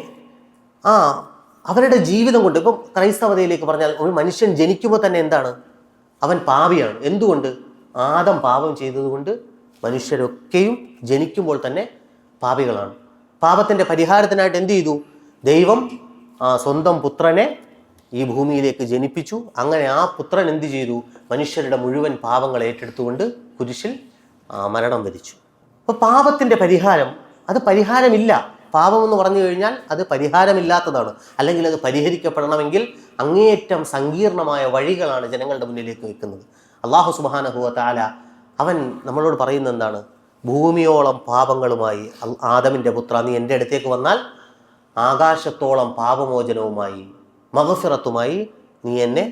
അവരുടെ ജീവിതം കൊണ്ട്, ഇപ്പം ക്രൈസ്തവതയിലേക്ക് പറഞ്ഞാൽ ഒരു മനുഷ്യൻ ജനിക്കുമ്പോൾ തന്നെ എന്താണ്? അവൻ പാപിയാണ്. എന്തുകൊണ്ട്? ആദം പാപം ചെയ്തതുകൊണ്ട് മനുഷ്യരൊക്കെയും ജനിക്കുമ്പോൾ തന്നെ പാപികളാണ്. പാപത്തിൻ്റെ പരിഹാരത്തിനായിട്ട് എന്ത് ചെയ്തു? ദൈവം സ്വന്തം പുത്രനെ ഈ ഭൂമിയിലേക്ക് ജനിപ്പിച്ചു. അങ്ങനെ ആ പുത്രൻ എന്ത് ചെയ്തു? മനുഷ്യരുടെ മുഴുവൻ പാപങ്ങൾ ഏറ്റെടുത്തുകൊണ്ട് കുരിശിൽ മരണം വരിച്ചു. അപ്പോൾ പാപത്തിൻ്റെ പരിഹാരം, അത് പരിഹാരമില്ല. പാപമെന്ന് പറഞ്ഞു കഴിഞ്ഞാൽ അത് പരിഹാരമില്ലാത്തതാണ്. അല്ലെങ്കിൽ അത് പരിഹരിക്കപ്പെടണമെങ്കിൽ അങ്ങേയറ്റം സങ്കീർണമായ വഴികളാണ് ജനങ്ങളുടെ മുന്നിലേക്ക് വെക്കുന്നത്. അല്ലാഹു സുബ്ഹാനഹു വ തആല അവൻ നമ്മളോട് പറയുന്നത് എന്താണ്? ഭൂമിയോളം പാപങ്ങളുമായി ആദമിൻ്റെ പുത്ര, നീ എൻ്റെ അടുത്തേക്ക് വന്നാൽ ആകാശത്തോളം പാപമോചനവുമായി മഗ്ഫിറത്തുമായി നീ എന്നെ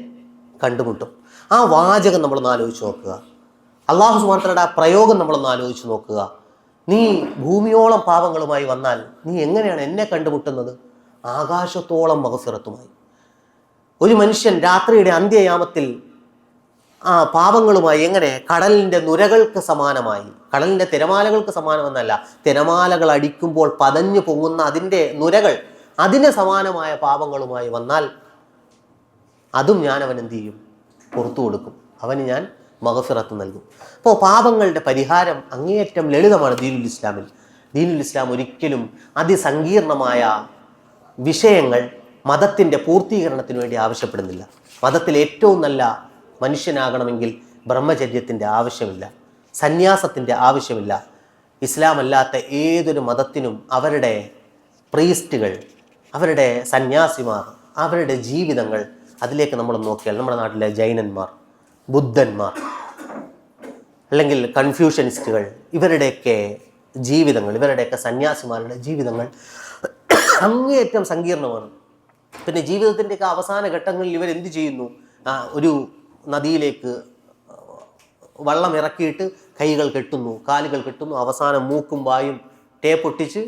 കണ്ടുമുട്ടും. ആ വാചകം നമ്മളൊന്ന് ആലോചിച്ച് നോക്കുക. അല്ലാഹു സുബ്ഹാനഹു വ തആലയുടെ ആ പ്രയോഗം നമ്മളൊന്ന് ആലോചിച്ച് നോക്കുക. നീ ഭൂമിയോളം പാപങ്ങളുമായി വന്നാൽ നീ എങ്ങനെയാണ് എന്നെ കണ്ടുമുട്ടുന്നത്? ആകാശത്തോളം മഗ്ഫിറത്തുമായി. ഒരു മനുഷ്യൻ രാത്രിയുടെ അന്ത്യയാമത്തിൽ പാപങ്ങളുമായി എങ്ങനെ? കടലിൻ്റെ നുരകൾക്ക് സമാനമായി, കടലിൻ്റെ തിരമാലകൾക്ക് സമാനമെന്നല്ല, തിരമാലകൾ അടിക്കുമ്പോൾ പതഞ്ഞു പൊങ്ങുന്ന അതിൻ്റെ നുരകൾ, അതിന് സമാനമായ പാപങ്ങളുമായി വന്നാൽ അതും ഞാൻ അവൻ എന്ത് ചെയ്യും? പുറത്തു കൊടുക്കും. അവന് ഞാൻ മഗ്ഫിറത്ത് നൽകും. അപ്പോൾ പാപങ്ങളുടെ പരിഹാരം അങ്ങേയറ്റം ലളിതമാണ് ദീനുൽ ഇസ്ലാമിൽ. ദീനുൽ ഇസ്ലാം ഒരിക്കലും അതിസങ്കീർണമായ വിഷയങ്ങൾ മതത്തിൻ്റെ പൂർത്തീകരണത്തിന് വേണ്ടി ആവശ്യപ്പെടുന്നില്ല. മതത്തിൽ ഏറ്റവും നല്ല മനുഷ്യനാകണമെങ്കിൽ ബ്രഹ്മചര്യത്തിൻ്റെ ആവശ്യമില്ല, സന്യാസത്തിൻ്റെ ആവശ്യമില്ല. ഇസ്ലാം അല്ലാത്ത ഏതൊരു മതത്തിനും അവരുടെ പ്രീസ്റ്റുകൾ, അവരുടെ സന്യാസിമാർ, അവരുടെ ജീവിതങ്ങൾ, അതിലേക്ക് നമ്മൾ നോക്കിയാൽ നമ്മുടെ നാട്ടിലെ ജൈനന്മാർ, ബുദ്ധന്മാർ, അല്ലെങ്കിൽ കൺഫ്യൂഷനിസ്റ്റുകൾ, ഇവരുടെയൊക്കെ ജീവിതങ്ങൾ, ഇവരുടെയൊക്കെ സന്യാസിമാരുടെ ജീവിതങ്ങൾ അങ്ങേയറ്റം സങ്കീർണമാണ്. പിന്നെ ജീവിതത്തിൻ്റെയൊക്കെ അവസാന ഘട്ടങ്ങളിൽ ഇവരെന്ത് ചെയ്യുന്നു? ഒരു നദിയിലേക്ക് വള്ളം ഇറക്കിയിട്ട് കൈകൾ കെട്ടുന്നു, കാലുകൾ കെട്ടുന്നു, അവസാനം മൂക്കും വായും ടേപ്പൊട്ടിച്ച്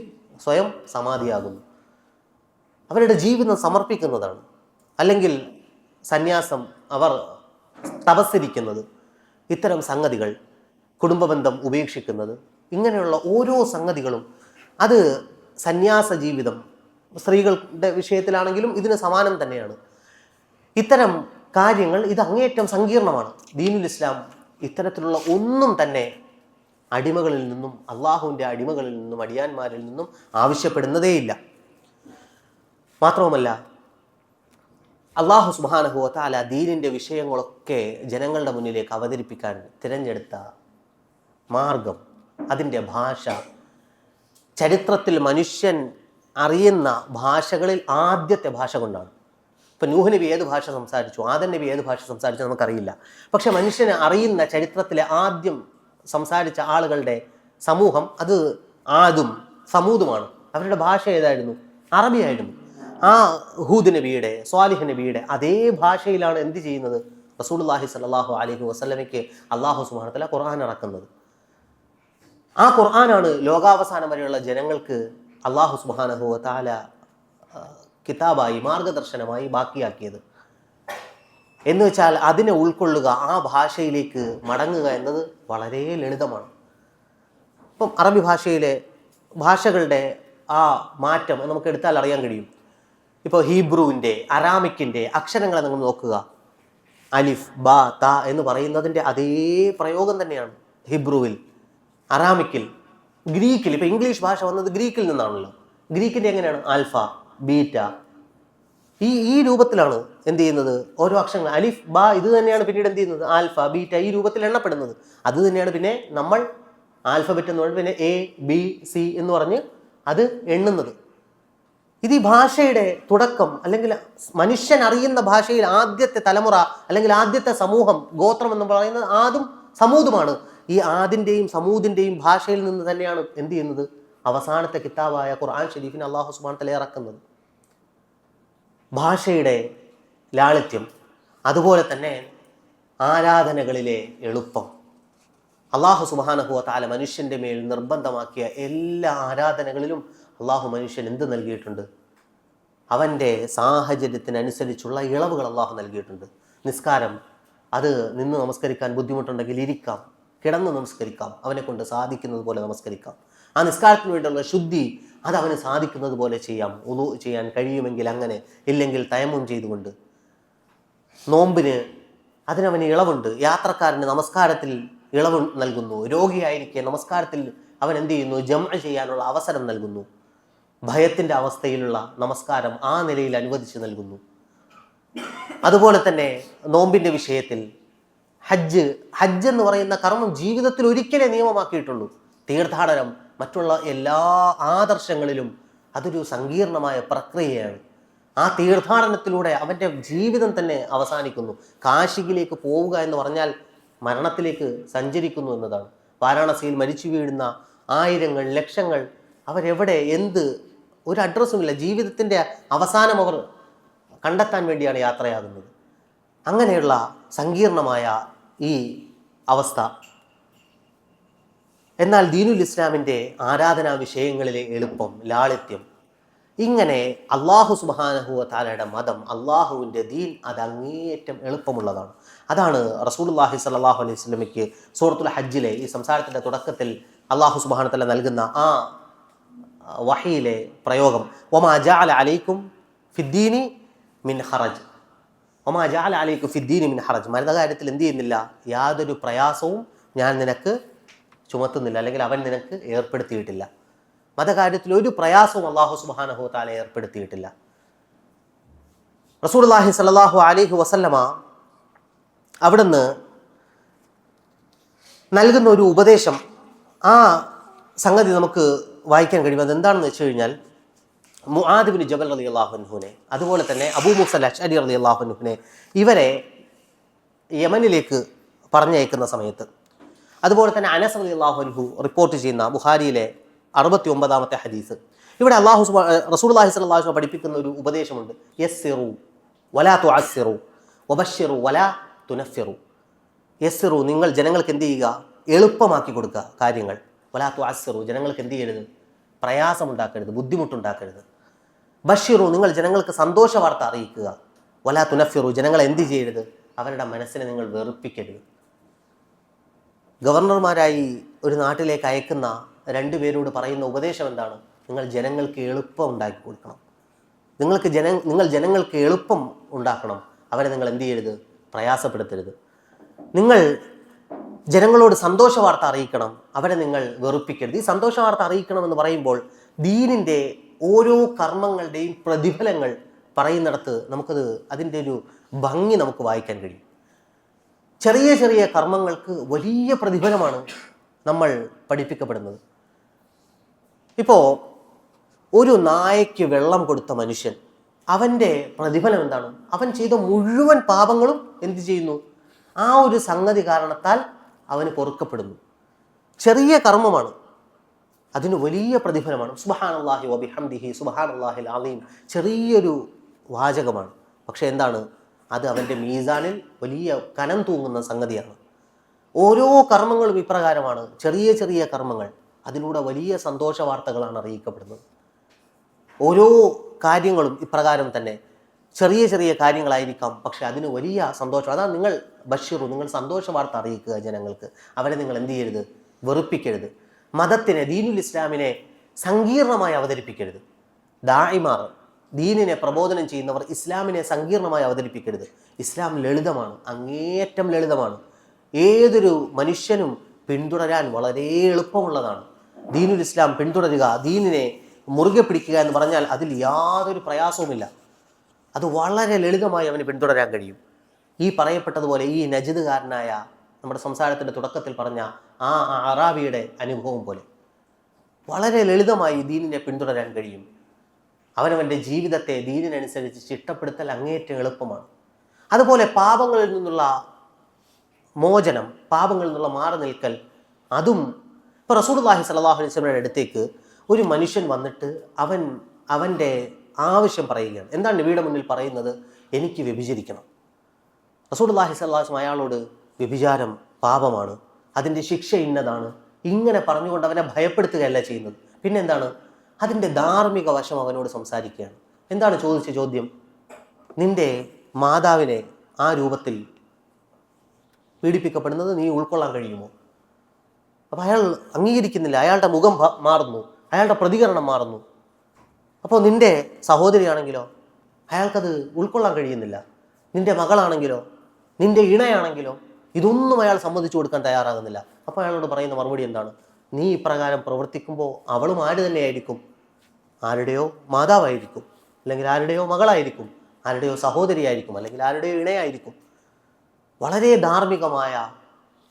സ്വയം സമാധിയാകുന്നു. അവരുടെ ജീവിതം സമർപ്പിക്കുന്നതാണ്. അല്ലെങ്കിൽ സന്യാസം, അവർ തപസ്സിരിക്കുന്നത്, ഇത്തരം സംഗതികൾ, കുടുംബബന്ധം ഉപേക്ഷിക്കുന്നത്, ഇങ്ങനെയുള്ള ഓരോ സംഗതികളും അത് സന്യാസ ജീവിതം, സ്ത്രീകളുടെ വിഷയത്തിലാണെങ്കിലും ഇതിന് സമാനം തന്നെയാണ്. ഇത്തരം കാര്യങ്ങൾ ഇത് അങ്ങേയറ്റം സങ്കീർണമാണ്. ദീനുൽ ഇസ്ലാം ഇത്തരത്തിലുള്ള ഒന്നും തന്നെ അടിമകളിൽ നിന്നും, അള്ളാഹുവിൻ്റെ അടിമകളിൽ നിന്നും, അടിയാന്മാരിൽ നിന്നും ആവശ്യപ്പെടുന്നതേയില്ല. മാത്രവുമല്ല, അല്ലാഹു സുബ്ഹാനഹു വ തആല ദീനിൻ്റെ വിഷയങ്ങളൊക്കെ ജനങ്ങളുടെ മുന്നിലേക്ക് അവതരിപ്പിക്കാൻ തിരഞ്ഞെടുത്ത മാർഗം, അതിൻ്റെ ഭാഷ, ചരിത്രത്തിൽ മനുഷ്യൻ അറിയുന്ന ഭാഷകളിൽ ആദ്യത്തെ ഭാഷ കൊണ്ടാണ്. ഇപ്പം നൂഹ് നബി ഏത് ഭാഷ സംസാരിച്ചു, ആദം നബി ഏത് ഭാഷ സംസാരിച്ചു നമുക്കറിയില്ല. പക്ഷെ മനുഷ്യനെ അറിയുന്ന ചരിത്രത്തിലെ ആദ്യം സംസാരിച്ച ആളുകളുടെ സമൂഹം അത് ആദും സമൂദുമാണ്. അവരുടെ ഭാഷ ഏതായിരുന്നു? അറബിയായിരുന്നു. ആ ഹൂദ് നബിയുടെ, സ്വാലിഹ് നബിയുടെ അതേ ഭാഷയിലാണ് എന്ത് ചെയ്യുന്നത്? റസൂലുള്ളാഹി സ്വല്ലല്ലാഹു അലൈഹി വസല്ലമയ്ക്ക് അല്ലാഹു സുബ്ഹാനഹു വ തആല ഖുർആൻ ഇറക്കുന്നത്. ആ ഖുർആനാണ് ലോകാവസാനം വരെയുള്ള ജനങ്ങൾക്ക് അല്ലാഹു സുബ്ഹാനഹു വ തആല കിതാബായി, മാർഗദർശനമായി ബാക്കിയാക്കിയത്. എന്ന് വെച്ചാൽ അതിനെ ഉൾക്കൊള്ളുക, ആ ഭാഷയിലേക്ക് മടങ്ങുക എന്നത് വളരെ ലളിതമാണ്. ഇപ്പം അറബി ഭാഷകളുടെ ആ മാറ്റം നമുക്ക് എടുത്താൽ അറിയാൻ കഴിയും. ഇപ്പോൾ ഹീബ്രുവിൻ്റെ, അരാമിക്കിൻ്റെ അക്ഷരങ്ങളെ നിങ്ങൾ നോക്കുക. അലിഫ്, ബ, ത എന്ന് പറയുന്നതിൻ്റെ അതേ പ്രയോഗം തന്നെയാണ് ഹിബ്രുവിൽ, അറാമിക്കിൽ, ഗ്രീക്കിൽ. ഇപ്പോൾ ഇംഗ്ലീഷ് ഭാഷ വന്നത് ഗ്രീക്കിൽ നിന്നാണല്ലോ. ഗ്രീക്കിൻ്റെ എങ്ങനെയാണ്? ആൽഫ, ബീറ്റ, ഈ രൂപത്തിലാണ് എന്ത് ചെയ്യുന്നത് ഓരോ അക്ഷരങ്ങൾ. അലിഫ്, ബ ഇത് തന്നെയാണ് പിന്നീട് എന്ത് ചെയ്യുന്നത് ആൽഫ, ബീറ്റ ഈ രൂപത്തിൽ എണ്ണപ്പെടുന്നത്. അത് തന്നെയാണ് പിന്നെ നമ്മൾ ആൽഫബറ്റ് എന്ന് പറഞ്ഞ് പിന്നെ എ, ബി, സി എന്ന് പറഞ്ഞ് അത് എണ്ണുന്നത്. ഇത് ഈ ഭാഷയുടെ തുടക്കം, അല്ലെങ്കിൽ മനുഷ്യൻ അറിയുന്ന ഭാഷയിൽ ആദ്യത്തെ തലമുറ അല്ലെങ്കിൽ ആദ്യത്തെ സമൂഹം, ഗോത്രം എന്ന് പറയുന്നത് ആദും സമൂദുമാണ്. ഈ ആദിൻ്റെയും സമൂദിൻ്റെയും ഭാഷയിൽ നിന്ന് തന്നെയാണ് എന്ത് ചെയ്യുന്നത് അവസാനത്തെ കിതാബായ ഖുർആൻ ഷരീഫിനെ അല്ലാഹു സുബ്ഹാനഹു വ തആല ഇറക്കുന്നത്. ഭാഷയുടെ ലാളിത്യം, അതുപോലെ തന്നെ ആരാധനകളിലെ എളുപ്പം. അല്ലാഹു സുബ്ഹാനഹു വ തആല മനുഷ്യൻ്റെ മേൽ നിർബന്ധമാക്കിയ എല്ലാ ആരാധനകളിലും അള്ളാഹു മനുഷ്യൻ എന്ത് നൽകിയിട്ടുണ്ട്? അവൻ്റെ സാഹചര്യത്തിനനുസരിച്ചുള്ള ഇളവുകൾ അള്ളാഹു നൽകിയിട്ടുണ്ട്. നിസ്കാരം, അത് നിന്ന് നമസ്കരിക്കാൻ ബുദ്ധിമുട്ടുണ്ടെങ്കിൽ ഇരിക്കാം, കിടന്ന് നമസ്കരിക്കാം, അവനെ കൊണ്ട് സാധിക്കുന്നത് പോലെ നമസ്കരിക്കാം. ആ നിസ്കാരത്തിന് വേണ്ടിയുള്ള ശുദ്ധി അത് അവന് സാധിക്കുന്നത് പോലെ ചെയ്യാം. ഉളു ചെയ്യാൻ കഴിയുമെങ്കിൽ അങ്ങനെ, ഇല്ലെങ്കിൽ തയമ്മും ചെയ്തുകൊണ്ട്. നോമ്പിന് അതിനവന് ഇളവുണ്ട്. യാത്രക്കാരന് നമസ്കാരത്തിൽ ഇളവ് നൽകുന്നു. രോഗിയായിരിക്കെ നമസ്കാരത്തിൽ അവൻ എന്ത് ചെയ്യുന്നു? ജംഅ ചെയ്യാനുള്ള അവസരം നൽകുന്നു. ഭയത്തിൻ്റെ അവസ്ഥയിലുള്ള നമസ്കാരം ആ നിലയിൽ അനുവദിച്ച് നൽകുന്നു. അതുപോലെ തന്നെ നോമ്പിൻ്റെ വിഷയത്തിൽ ഹജ്ജ് എന്ന് പറയുന്ന കർമ്മം ജീവിതത്തിൽ ഒരിക്കലേ നിയമമാക്കിയിട്ടുള്ളൂ. തീർത്ഥാടനം മറ്റുള്ള എല്ലാ ആദർശങ്ങളിലും അതൊരു സങ്കീർണമായ പ്രക്രിയയാണ്. ആ തീർത്ഥാടനത്തിലൂടെ അവൻ്റെ ജീവിതം തന്നെ അവസാനിക്കുന്നു. കാശിയിലേക്ക് പോവുക എന്ന് പറഞ്ഞാൽ മരണത്തിലേക്ക് സഞ്ചരിക്കുന്നു എന്നതാണ്. വാരാണസിയിൽ മരിച്ചു വീഴുന്ന ആയിരങ്ങൾ, ലക്ഷങ്ങൾ, അവരെവിടെ, എന്ത്, ഒരു അഡ്രസ്സുമില്ല. ജീവിതത്തിൻ്റെ അവസാനം അവർ കണ്ടെത്താൻ വേണ്ടിയാണ് യാത്രയാകുന്നത്. അങ്ങനെയുള്ള സങ്കീർണമായ ഈ അവസ്ഥ. എന്നാൽ ദീനുൽ ഇസ്ലാമിൻ്റെ ആരാധനാ വിഷയങ്ങളിലെ എളുപ്പം, ലാളിത്യം, ഇങ്ങനെ അള്ളാഹു സുബ്ഹാനഹു വ തആലയുടെ മതം, അള്ളാഹുവിൻ്റെ ദീൻ അത് അങ്ങേയറ്റം എളുപ്പമുള്ളതാണ്. അതാണ് റസൂലുള്ളാഹി സ്വല്ലല്ലാഹു അലൈഹി വസല്ലമയ്ക്ക് സൂറത്തുൽ ഹജ്ജിലെ ഈ സംസാരത്തിൻ്റെ തുടക്കത്തിൽ അള്ളാഹു സുബ്ഹാനഹു വ തആല നൽകുന്ന ആ വഹിയിലെ പ്രയോഗം, വമാ ജഅല അലൈക്കും ഫിദ്ദീനി മിൻ ഹറജ്, വമാ ജഅല അലൈക്കും ഫിദ്ദീനി മിൻ ഹറജ്. മരണകാര്യത്തിൽ എന്ത് ചെയ്യുന്നില്ല? യാതൊരു പ്രയാസവും ഞാൻ നിനക്ക് ചുമത്തുന്നില്ല, അല്ലെങ്കിൽ അവൻ നിനക്ക് ഏർപ്പെടുത്തിയിട്ടില്ല. മതകാര്യത്തിൽ ഒരു പ്രയാസവും അല്ലാഹു സുബ്ഹാനഹു വ തആല ഏർപ്പെടുത്തിയിട്ടില്ല. റസൂലുള്ളാഹി സ്വല്ലല്ലാഹു അലൈഹി വസല്ലമ അവിടുന്ന് നൽകുന്ന ഒരു ഉപദേശം, ആ സംഗതി നമുക്ക് വായിക്കാൻ കഴിയും. അതെന്താണെന്ന് വെച്ച് കഴിഞ്ഞാൽ, മുആദ് ഇബ്നു ജബൽ റളിയല്ലാഹു അൻഹുവിനെ, അതുപോലെ തന്നെ അബൂ മൂസ അശ്അരി റളിയല്ലാഹു അൻഹുവിനെ, ഇവരെ യമനിലേക്ക് പറഞ്ഞയക്കുന്ന സമയത്ത്, അതുപോലെ തന്നെ അനസ് റളിയല്ലാഹു അൻഹു റിപ്പോർട്ട് ചെയ്യുന്ന ബുഖാരിയിലെ 69-ാമത്തെ ഹദീസ്, ഇവിടെ റസൂലുള്ളാഹി സ്വല്ലല്ലാഹു അലൈഹി വസല്ലം പഠിപ്പിക്കുന്ന ഒരു ഉപദേശമുണ്ട്. യസ്സിറു വലാ തുഅസ്സിറു വബശ്ശിറു വലാ തുനഫിറു. യസ്സിറു, നിങ്ങൾ ജനങ്ങൾക്ക് എന്ത് ചെയ്യുക? എളുപ്പമാക്കി കൊടുക്കുക കാര്യങ്ങൾ. വലാ തുഅസ്സിറു, ജനങ്ങൾക്ക് എന്ത് ചെയ്യരുത്? പ്രയാസമുണ്ടാക്കരുത്, ബുദ്ധിമുട്ടുണ്ടാക്കരുത്. ബശ്ശിറു, നിങ്ങൾ ജനങ്ങൾക്ക് സന്തോഷ വാർത്ത അറിയിക്കുക. വലാ തുനഫിറു, ജനങ്ങളെ എന്ത് ചെയ്യരുത്? അവരുടെ മനസ്സിനെ നിങ്ങൾ വെറുപ്പിക്കരുത്. ഗവർണർമാരായി ഒരു നാട്ടിലേക്ക് അയക്കുന്ന രണ്ടുപേരോട് പറയുന്ന ഉപദേശം എന്താണ്? നിങ്ങൾ ജനങ്ങൾക്ക് എളുപ്പം ഉണ്ടാക്കി കൊടുക്കണം. നിങ്ങൾ ജനങ്ങൾക്ക് എളുപ്പം ഉണ്ടാക്കണം. അവരെ നിങ്ങൾ എന്ത് ചെയ്യരുത്? പ്രയാസപ്പെടുത്തരുത്. നിങ്ങൾ ജനങ്ങളോട് സന്തോഷ വാർത്ത അറിയിക്കണം, അവരെ നിങ്ങൾ വെറുപ്പിക്കരുത്. ഈ സന്തോഷ വാർത്ത അറിയിക്കണമെന്ന് പറയുമ്പോൾ ദീനിൻ്റെ ഓരോ കർമ്മങ്ങളുടെയും പ്രതിഫലങ്ങൾ പറയുന്നിടത്ത് നമുക്കത് അതിൻ്റെ ഒരു ഭംഗി നമുക്ക് വായിക്കാൻ കഴിയും. ചെറിയ ചെറിയ കർമ്മങ്ങൾക്ക് വലിയ പ്രതിഫലമാണ് നമ്മൾ പഠിപ്പിക്കപ്പെടുന്നത്. ഇപ്പോൾ ഒരു നായയ്ക്ക് വെള്ളം കൊടുത്ത മനുഷ്യൻ, അവൻ്റെ പ്രതിഫലം എന്താണ്? അവൻ ചെയ്ത മുഴുവൻ പാപങ്ങളും എന്ത് ചെയ്യുന്നു? ആ ഒരു സംഗതി കാരണത്താൽ അവന് പൊറുക്കപ്പെടുന്നു. ചെറിയ കർമ്മമാണ്, അതിന് വലിയ പ്രതിഫലമാണ്. സുബ്ഹാനല്ലാഹി വബിഹംദിഹി സുബ്ഹാനല്ലാഹിൽ അലീം, ചെറിയൊരു വാചകമാണ്. പക്ഷെ എന്താണ്? അത് അവൻ്റെ മീസാനിൽ വലിയ കനം തൂങ്ങുന്ന സംഗതിയാണ്. ഓരോ കർമ്മങ്ങളും ഇപ്രകാരമാണ്. ചെറിയ ചെറിയ കർമ്മങ്ങൾ, അതിലൂടെ വലിയ സന്തോഷ വാർത്തകളാണ് അറിയിക്കപ്പെടുന്നത്. ഓരോ കാര്യങ്ങളും ഇപ്രകാരം തന്നെ. ചെറിയ ചെറിയ കാര്യങ്ങളായിരിക്കാം, പക്ഷെ അതിന് വലിയ സന്തോഷം. അതാണ് നിങ്ങൾ ബഷീറു, നിങ്ങൾ സന്തോഷ വാർത്ത അറിയിക്കുക ജനങ്ങൾക്ക്. അവരെ നിങ്ങൾ എന്ത് ചെയ്യരുത്? വെറുപ്പിക്കരുത്. മതത്തിനെ, ദീനുൽ ഇസ്ലാമിനെ സങ്കീർണമായി അവതരിപ്പിക്കരുത്. ദാഇമാർ, ദീനിനെ പ്രബോധനം ചെയ്യുന്നവർ ഇസ്ലാമിനെ സങ്കീർണമായി അവതരിപ്പിക്കരുത്. ഇസ്ലാം ലളിതമാണ്, അങ്ങേയറ്റം ലളിതമാണ്. ഏതൊരു മനുഷ്യനും പിന്തുടരാൻ വളരെ എളുപ്പമുള്ളതാണ്. ദീനുൽ ഇസ്ലാം പിന്തുടരുക, ദീനിനെ മുറുകെ പിടിക്കുക എന്ന് പറഞ്ഞാൽ അതിൽ യാതൊരു പ്രയാസവുമില്ല. അത് വളരെ ലളിതമായി അവന് പിന്തുടരാൻ കഴിയും. ഈ പറയപ്പെട്ടതുപോലെ ഈ നജിദുകാരനായ, നമ്മുടെ സംസാരത്തിൻ്റെ തുടക്കത്തിൽ പറഞ്ഞ ആ അറാബിയുടെ അനുഭവം പോലെ വളരെ ലളിതമായി ദീനിനെ പിന്തുടരാൻ കഴിയും. അവനവൻ്റെ ജീവിതത്തെ ദീനിനനുസരിച്ച് ചിട്ടപ്പെടുത്തൽ അങ്ങേയറ്റം എളുപ്പമാണ്. അതുപോലെ പാപങ്ങളിൽ നിന്നുള്ള മോചനം, പാപങ്ങളിൽ നിന്നുള്ള മാറി നിൽക്കൽ, അതും ഇപ്പോൾ റസൂലുള്ളാഹി സ്വല്ലല്ലാഹു അലൈഹി വസല്ലമയുടെ അടുത്തേക്ക് ഒരു മനുഷ്യൻ വന്നിട്ട് അവൻ്റെ ആവശ്യം പറയുകയാണ്. എന്താണ് നബിയുടെ മുന്നിൽ പറയുന്നത്? എനിക്ക് വ്യഭിചരിക്കണം. റസൂലുള്ളാഹി സ്വല്ലല്ലാഹു അലൈഹി വസല്ലം അയാളോട് വ്യഭിചാരം പാപമാണ്, അതിൻ്റെ ശിക്ഷ ഇന്നതാണ്, ഇങ്ങനെ പറഞ്ഞുകൊണ്ട് അവനെ ഭയപ്പെടുത്തുകയല്ല ചെയ്യുന്നത്. പിന്നെന്താണ്? അതിൻ്റെ ധാർമ്മിക വശം അവനോട് സംസാരിക്കുകയാണ്. എന്താണ് ചോദിച്ച ചോദ്യം? നിന്റെ മാതാവിനെ ആ രൂപത്തിൽ പീഡിപ്പിക്കപ്പെടുന്നത് നീ ഉൾക്കൊള്ളാൻ കഴിയുമോ? അപ്പോൾ അയാൾ അംഗീകരിക്കുന്നില്ല. അയാളുടെ മുഖം മാറുന്നു, അയാളുടെ പ്രതികരണം മാറുന്നു. അപ്പോൾ നിന്റെ സഹോദരിയാണെങ്കിലോ? അയാൾക്കത് ഉൾക്കൊള്ളാൻ കഴിയുന്നില്ല. നിന്റെ മകളാണെങ്കിലോ, നിന്റെ ഇണയാണെങ്കിലോ? ഇതൊന്നും അയാൾ സമ്മതിച്ചു കൊടുക്കാൻ തയ്യാറാകുന്നില്ല. അപ്പോൾ അയാളോട് പറയുന്ന മറുപടി എന്താണ്? നീ ഇപ്രകാരം പ്രവർത്തിക്കുമ്പോൾ അവളും ആര് തന്നെയായിരിക്കും? ആരുടെയോ മാതാവായിരിക്കും, അല്ലെങ്കിൽ ആരുടെയോ മകളായിരിക്കും, ആരുടെയോ സഹോദരിയായിരിക്കും, അല്ലെങ്കിൽ ആരുടെയോ ഇണയായിരിക്കും. വളരെ ധാർമ്മികമായ,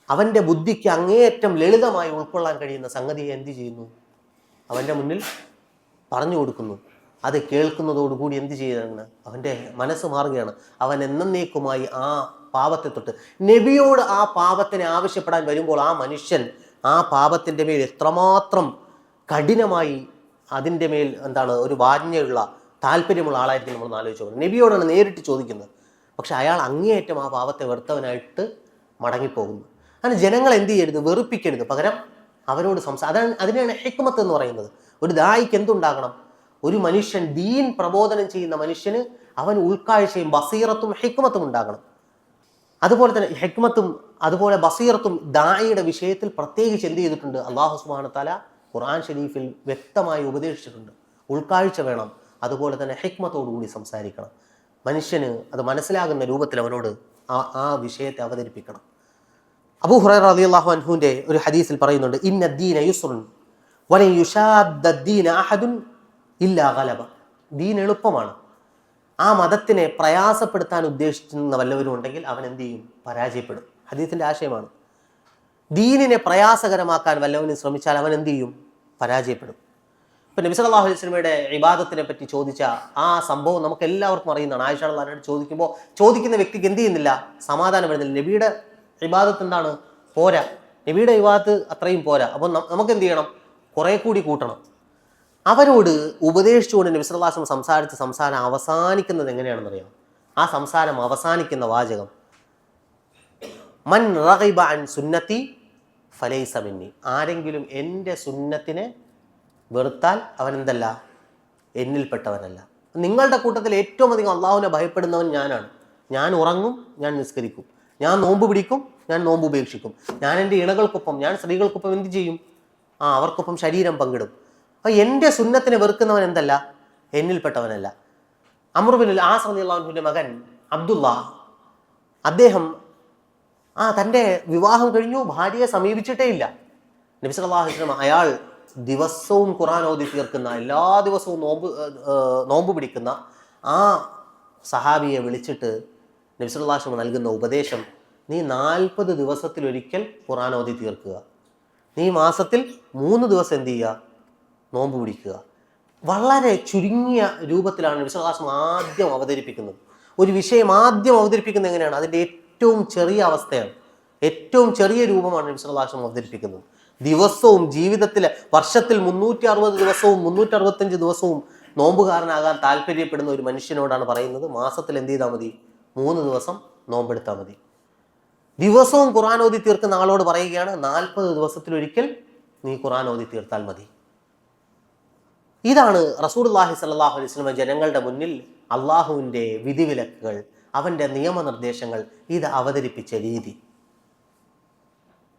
അവൻ്റെ ബുദ്ധിക്ക് അങ്ങേയറ്റം ലളിതമായി ഉൾക്കൊള്ളാൻ കഴിയുന്ന സംഗതിയെ എന്ത് ചെയ്യുന്നു? അവൻ്റെ മുന്നിൽ പറഞ്ഞു കൊടുക്കുന്നു. അത് കേൾക്കുന്നതോടുകൂടി എന്ത് ചെയ്യുകയാണ്? അവൻ്റെ മനസ്സ് മാറുകയാണ്. അവൻ എന്നേക്കുമായി ആ പാപത്തെ തൊട്ട്, നബിയോട് ആ പാപത്തിനെ ആവശ്യപ്പെടാൻ വരുമ്പോൾ ആ മനുഷ്യൻ ആ പാപത്തിൻ്റെ മേൽ എത്രമാത്രം കഠിനമായി അതിൻ്റെ മേൽ ഒരു വാജ്ഞയുള്ള താല്പര്യമുള്ള ആളായിരിക്കും നമ്മൾ ആലോചിച്ചു നോക്കുന്നത്. നബിയോടാണ് നേരിട്ട് ചോദിക്കുന്നത്. പക്ഷെ അയാൾ അങ്ങേയറ്റം ആ പാപത്തെ വെറുത്തവനായിട്ട് മടങ്ങിപ്പോകുന്നു. അങ്ങനെ ജനങ്ങൾ എന്ത് ചെയ്യരുത്? വെറുപ്പിക്കരുത്. പകരം അവരോട് അതിനാണ് ഹിക്മത്ത് എന്ന് പറയുന്നത്. ഒരു ദായിക്ക് എന്തുണ്ടാകണം? ഒരു മനുഷ്യൻ, ദീൻ പ്രബോധനം ചെയ്യുന്ന മനുഷ്യന് അവൻ ഉൾക്കാഴ്ചയും ബസീറത്തും ഹിക്മത്തും ഉണ്ടാകണം. അതുപോലെ തന്നെ ഹിക്മത്തും അതുപോലെ ബസീറത്തും ദായിയുടെ വിഷയത്തിൽ പ്രത്യേകിച്ച് എന്ത് ചെയ്തിട്ടുണ്ട്? അല്ലാഹു സുബ്ഹാനഹു വ തആല ഖുർആൻ ഷരീഫിൽ വ്യക്തമായി ഉപദേശിച്ചിട്ടുണ്ട്. ഉൾക്കാഴ്ച വേണം, അതുപോലെ തന്നെ ഹിക്മത്തോടുകൂടി സംസാരിക്കണം. മനുഷ്യന് അത് മനസ്സിലാകുന്ന രൂപത്തിൽ അവനോട് ആ വിഷയത്തെ അവതരിപ്പിക്കണം. അബൂ ഹുറൈറ റളിയല്ലാഹു അൻഹുവിൻ്റെ ഒരു ഹദീസിൽ പറയുന്നുണ്ട്, ഇന്ന ദീന യുസ്റുൻ വലൻ യുശാദ്ദ ദീന അഹദുൻ ഇല്ലാ ഗലബ. ദീൻ എളുപ്പമാണ്. ആ മതത്തിനെ പ്രയാസപ്പെടുത്താൻ ഉദ്ദേശിക്കുന്ന വല്ലവരും ഉണ്ടെങ്കിൽ അവൻ എന്ത് ചെയ്യും? പരാജയപ്പെടും. ഹദീസിൻ്റെ ആശയമാണ്. ദീനിനെ പ്രയാസകരമാക്കാൻ വല്ലവനും ശ്രമിച്ചാൽ അവൻ എന്ത് ചെയ്യും? പരാജയപ്പെടും. ഇപ്പം നബി സല്ലല്ലാഹു അലൈഹി വസല്ലമയുടെ ഇബാദത്തിനെ പറ്റി ചോദിച്ച ആ സംഭവം നമുക്ക് എല്ലാവർക്കും അറിയുന്നതാണ്. ആയിഷ റളിയല്ലാഹു അൻഹയോട് ചോദിക്കുമ്പോൾ ചോദിക്കുന്ന വ്യക്തിക്ക് എന്ത് ചെയ്യുന്നില്ല? സമാധാനം വരുന്നില്ല. നബിയുടെ ഇബാദത്ത് എന്താണ്? പോരാ. നബിയുടെ ഇബാദത്ത് അത്രയും പോരാ. അപ്പോൾ നമുക്ക് എന്ത് ചെയ്യണം? കുറേ കൂടി കൂട്ടണം. അവരോട് ഉപദേശിച്ചുകൊണ്ട് നബി സല്ലല്ലാഹു അലൈഹി വസല്ലം സംസാരം അവസാനിക്കുന്നത് എങ്ങനെയാണെന്നറിയാം? ആ സംസാരം അവസാനിക്കുന്ന വാചകം, മൻ റഗിബ അൻ സുന്നത്തി ഫലൈസ മിന്നി. ആരെങ്കിലും എൻ്റെ സുന്നത്തിനെ വെറുത്താൽ അവൻ എന്തല്ല? എന്നിൽപ്പെട്ടവനല്ല. നിങ്ങളുടെ കൂട്ടത്തിൽ ഏറ്റവും അധികം അള്ളാഹുവിനെ ഭയപ്പെടുന്നവൻ ഞാനാണ്. ഞാൻ ഉറങ്ങും, ഞാൻ നിസ്കരിക്കും, ഞാൻ നോമ്പ് പിടിക്കും, ഞാൻ നോമ്പ് ഉപേക്ഷിക്കും, ഞാൻ എൻ്റെ ഇണകൾക്കൊപ്പം, ഞാൻ സ്ത്രീകൾക്കൊപ്പം എന്ത് ചെയ്യും? അവർക്കൊപ്പം ശരീരം പങ്കിടും. അപ്പോൾ എൻ്റെ സുന്നത്തിനെ വെറുക്കുന്നവൻ എന്തല്ല? എന്നിൽപ്പെട്ടവനല്ല. അംർ ബിൻ ആസ് റളിയല്ലാഹു അൻഹുവിൻ്റെ മകൻ അബ്ദുള്ള, അദ്ദേഹം തൻ്റെ വിവാഹം കഴിഞ്ഞു, ഭാര്യയെ സമീപിച്ചിട്ടേ ഇല്ല. നബി സല്ലല്ലാഹു അലൈഹി വസല്ലം അയാൾ ദിവസവും ഖുർആൻ ഓതി തീർക്കുന്ന, എല്ലാ ദിവസവും നോമ്പ് പിടിക്കുന്ന ആ സഹാബിയെ വിളിച്ചിട്ട് നബി സല്ലല്ലാഹു അലൈഹി വസല്ലം നൽകുന്ന ഉപദേശം, നീ 40 ദിവസത്തിലൊരിക്കൽ ഖുർആൻ ഓതി തീർക്കുക, നീ മാസത്തിൽ 3 ദിവസം എന്ത് ചെയ്യുക? നോമ്പ് പിടിക്കുക. വളരെ ചുരുങ്ങിയ രൂപത്തിലാണ് നബി സല്ലല്ലാഹു അലൈഹി വസല്ലം ആദ്യം അവതരിപ്പിക്കുന്നത്. ഒരു വിഷയം ആദ്യം അവതരിപ്പിക്കുന്നത് എങ്ങനെയാണ്? അതിൻ്റെ ഏറ്റവും ചെറിയ അവസ്ഥയാണ്, ഏറ്റവും ചെറിയ രൂപമാണ് നബി സല്ലല്ലാഹു അലൈഹി വസല്ലം അവതരിപ്പിക്കുന്നത്. ദിവസവും ജീവിതത്തിലെ വർഷത്തിൽ 360 ദിവസവും 365 ദിവസവും നോമ്പുകാരനാകാൻ താല്പര്യപ്പെടുന്ന ഒരു മനുഷ്യനോടാണ് പറയുന്നത്, മാസത്തിൽ എന്ത് ചെയ്താൽ മതി? 3 ദിവസം നോമ്പെടുത്താൽ മതി. ദിവസവും ഖുർആൻ ഓതി തീർക്കുന്ന ആളോട് പറയുകയാണ്, 40 ദിവസത്തിലൊരിക്കൽ നീ ഖുർആൻ ഓതി തീർത്താൽ മതി. ഇതാണ് റസൂലുള്ളാഹി സ്വല്ലല്ലാഹു അലൈഹി വസല്ലം ജനങ്ങളുടെ മുന്നിൽ അള്ളാഹുവിൻ്റെ വിധിവിലക്കുകൾ, അവൻ്റെ നിയമനിർദ്ദേശങ്ങൾ ഇത് അവതരിപ്പിച്ച രീതി.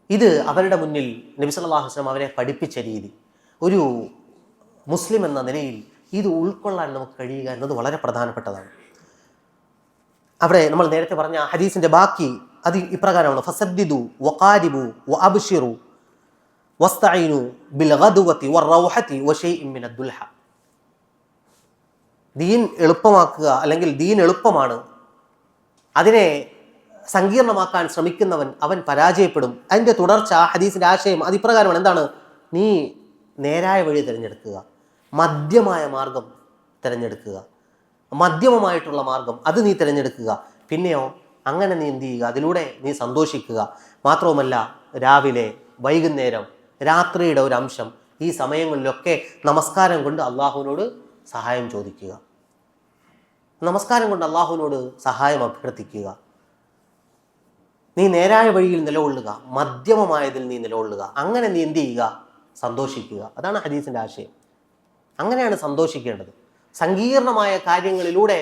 ഇത് അവരുടെ മുന്നിൽ നബി സല്ലല്ലാഹു അലൈഹി വസല്ലം അവരെ പഠിപ്പിച്ച രീതി. ഒരു മുസ്ലിം എന്ന നിലയിൽ ഇത് ഉൾക്കൊള്ളാൻ നമുക്ക് കഴിയുക എന്നത് വളരെ പ്രധാനപ്പെട്ടതാണ്. അവിടെ നമ്മൾ നേരത്തെ പറഞ്ഞ ഹദീസിന്റെ ബാക്കി അത് ഇപ്രകാരമാണ്: ഫസദ്ദിദു വഖാരിബു വഅബ്ശിറു വസ്തഈനു ബിൽ ഗദവതി വറൗഹതി വശൈഇൻ മിനദ് ദുൽഹ. ദീൻ എളുപ്പമാക്കുക, അല്ലെങ്കിൽ ദീൻ എളുപ്പമാണ്, അതിനെ സങ്കീർണമാക്കാൻ ശ്രമിക്കുന്നവൻ അവൻ പരാജയപ്പെടും. അതിൻ്റെ തുടർച്ച, ഹദീസിൻ്റെ ആശയം അതിപ്രകാരമാണ്. എന്താണ്? നീ നേരായ വഴി തിരഞ്ഞെടുക്കുക, മധ്യമായ മാർഗം തിരഞ്ഞെടുക്കുക, മധ്യമമായിട്ടുള്ള മാർഗം അത് നീ തിരഞ്ഞെടുക്കുക. പിന്നെയോ അങ്ങനെ നീ എന്ത് ചെയ്യുക? അതിലൂടെ നീ സന്തോഷിക്കുക. മാത്രവുമല്ല, രാവിലെ, വൈകുന്നേരം, രാത്രിയുടെ ഒരു അംശം, ഈ സമയങ്ങളിലൊക്കെ നമസ്കാരം കൊണ്ട് അള്ളാഹുവിനോട് സഹായം ചോദിക്കുക, നമസ്കാരം കൊണ്ട് അള്ളാഹുവിനോട് സഹായം അഭ്യർത്ഥിക്കുക. നീ നേരായ വഴിയിൽ നിലകൊള്ളുക, മധ്യമമായതിൽ നീ നിലകൊള്ളുക. അങ്ങനെ നീ എന്ത് ചെയ്യുക? സന്തോഷിക്കുക. അതാണ് ഹദീസിൻ്റെ ആശയം. അങ്ങനെയാണ് സന്തോഷിക്കേണ്ടത്. സങ്കീർണമായ കാര്യങ്ങളിലൂടെ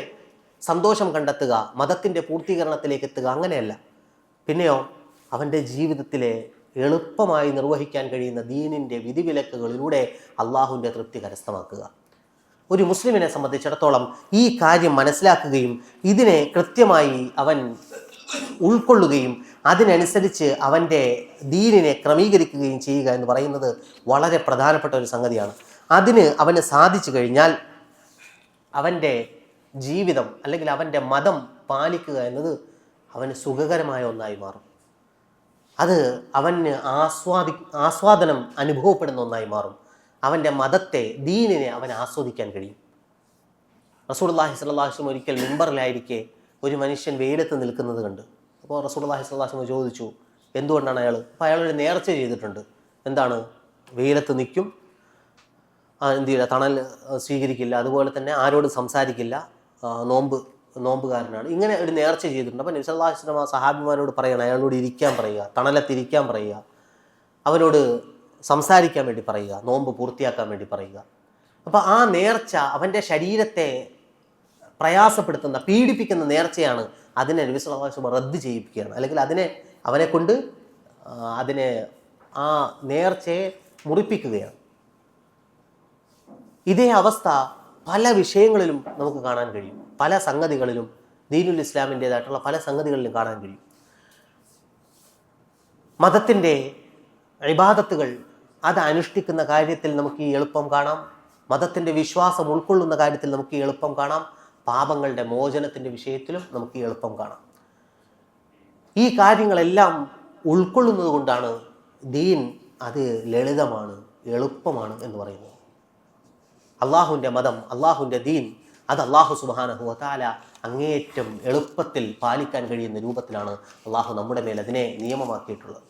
സന്തോഷം കണ്ടെത്തുക, മതത്തിൻ്റെ പൂർത്തീകരണത്തിലേക്ക് എത്തുക, അങ്ങനെയല്ല. പിന്നെയോ അവൻ്റെ ജീവിതത്തിലെ എളുപ്പമായി നിർവഹിക്കാൻ കഴിയുന്ന ദീനിൻ്റെ വിധിവിലക്കുകളിലൂടെ അള്ളാഹുവിൻ്റെ തൃപ്തി കരസ്ഥമാക്കുക. ഒരു മുസ്ലിമിനെ സംബന്ധിച്ചിടത്തോളം ഈ കാര്യം മനസ്സിലാക്കുകയും ഇതിനെ കൃത്യമായി അവൻ ഉൾക്കൊള്ളുകയും അതിനനുസരിച്ച് അവൻ്റെ ദീനിനെ ക്രമീകരിക്കുകയും ചെയ്യുക എന്ന് പറയുന്നത് വളരെ പ്രധാനപ്പെട്ട ഒരു സംഗതിയാണ്. അതിന് അവന് സാധിച്ചു കഴിഞ്ഞാൽ അവൻ്റെ ജീവിതം, അല്ലെങ്കിൽ അവൻ്റെ മതം പാലിക്കുക എന്നത് അവന് സുഖകരമായ ഒന്നായി മാറും. അത് അവന് ആസ്വാദനം അനുഭവപ്പെടുന്ന ഒന്നായി മാറും. അവൻ്റെ മതത്തെ, ദീനിനെ അവൻ ആസ്വദിക്കാൻ കഴിയും. റസൂലുള്ളാഹി സ്വല്ലല്ലാഹു അലൈഹി വസല്ലം ഒരിക്കൽ മിമ്പറിലായിരിക്കെ ഒരു മനുഷ്യൻ വെയിലത്ത് നിൽക്കുന്നത് കണ്ട്. അപ്പോൾ റസൂലുള്ളാഹി സ്വല്ലല്ലാഹു അലൈഹി വസല്ലം ചോദിച്ചു, എന്തുകൊണ്ടാണ് അയാൾ? അപ്പോൾ അയാളൊരു നേർച്ച ചെയ്തിട്ടുണ്ട്. എന്താണ്? വെയിലത്ത് നിൽക്കും, എന്ത് ചെയ്യില്ല, തണൽ സ്വീകരിക്കില്ല, അതുപോലെ തന്നെ ആരോട് സംസാരിക്കില്ല, നോമ്പുകാരനാണ്, ഇങ്ങനെ ഒരു നേർച്ച ചെയ്തിട്ടുണ്ട്. അപ്പോൾ നബി സല്ലല്ലാഹു അലൈഹി വസല്ലം സഹാബിമാരോട് പറയണം, അയാളോട് ഇരിക്കാൻ പറയുക, തണലത്തിരിക്കാൻ പറയുക, അവനോട് സംസാരിക്കാൻ വേണ്ടി പറയുക, നോമ്പ് പൂർത്തിയാക്കാൻ വേണ്ടി പറയുക. അപ്പോൾ ആ നേർച്ച അവൻ്റെ ശരീരത്തെ പ്രയാസപ്പെടുത്തുന്ന, പീഡിപ്പിക്കുന്ന നേർച്ചയാണ്. അതിനെ നബി സല്ലല്ലാഹു അലൈഹി വസല്ലം റദ്ദ് ചെയ്യിപ്പിക്കുകയാണ്, അല്ലെങ്കിൽ അവനെ കൊണ്ട് ആ നേർച്ചയെ മുറിപ്പിക്കുകയാണ്. ഇതേ അവസ്ഥ പല വിഷയങ്ങളിലും നമുക്ക് കാണാൻ കഴിയും. പല സംഗതികളിലും ദീനുൽ ഇസ്ലാമിൻ്റെതായിട്ടുള്ള പല സംഗതികളിലും കാണാൻ കഴിയും. മതത്തിൻ്റെ ഇബാദത്തുകൾ അത് അനുഷ്ഠിക്കുന്ന കാര്യത്തിൽ നമുക്ക് ഈ എളുപ്പം കാണാം. മതത്തിൻ്റെ വിശ്വാസം ഉൾക്കൊള്ളുന്ന കാര്യത്തിൽ നമുക്ക് ഈ എളുപ്പം കാണാം. പാപങ്ങളുടെ മോചനത്തിൻ്റെ വിഷയത്തിലും നമുക്ക് ഈ എളുപ്പം കാണാം. ഈ കാര്യങ്ങളെല്ലാം ഉൾക്കൊള്ളുന്നത് കൊണ്ടാണ് ദീൻ അത് ലളിതമാണ്, എളുപ്പമാണ് എന്ന് പറയുന്നത്. അള്ളാഹുവിൻ്റെ മതം, അള്ളാഹുവിൻ്റെ ദീൻ, അത് അള്ളാഹു സുബ്ഹാനഹു വ തആല അങ്ങേയറ്റം എളുപ്പത്തിൽ പാലിക്കാൻ കഴിയുന്ന രൂപത്തിലാണ് അള്ളാഹു നമ്മുടെ മേൽ അതിനെ നിയമമാക്കിയിട്ടുള്ളത്.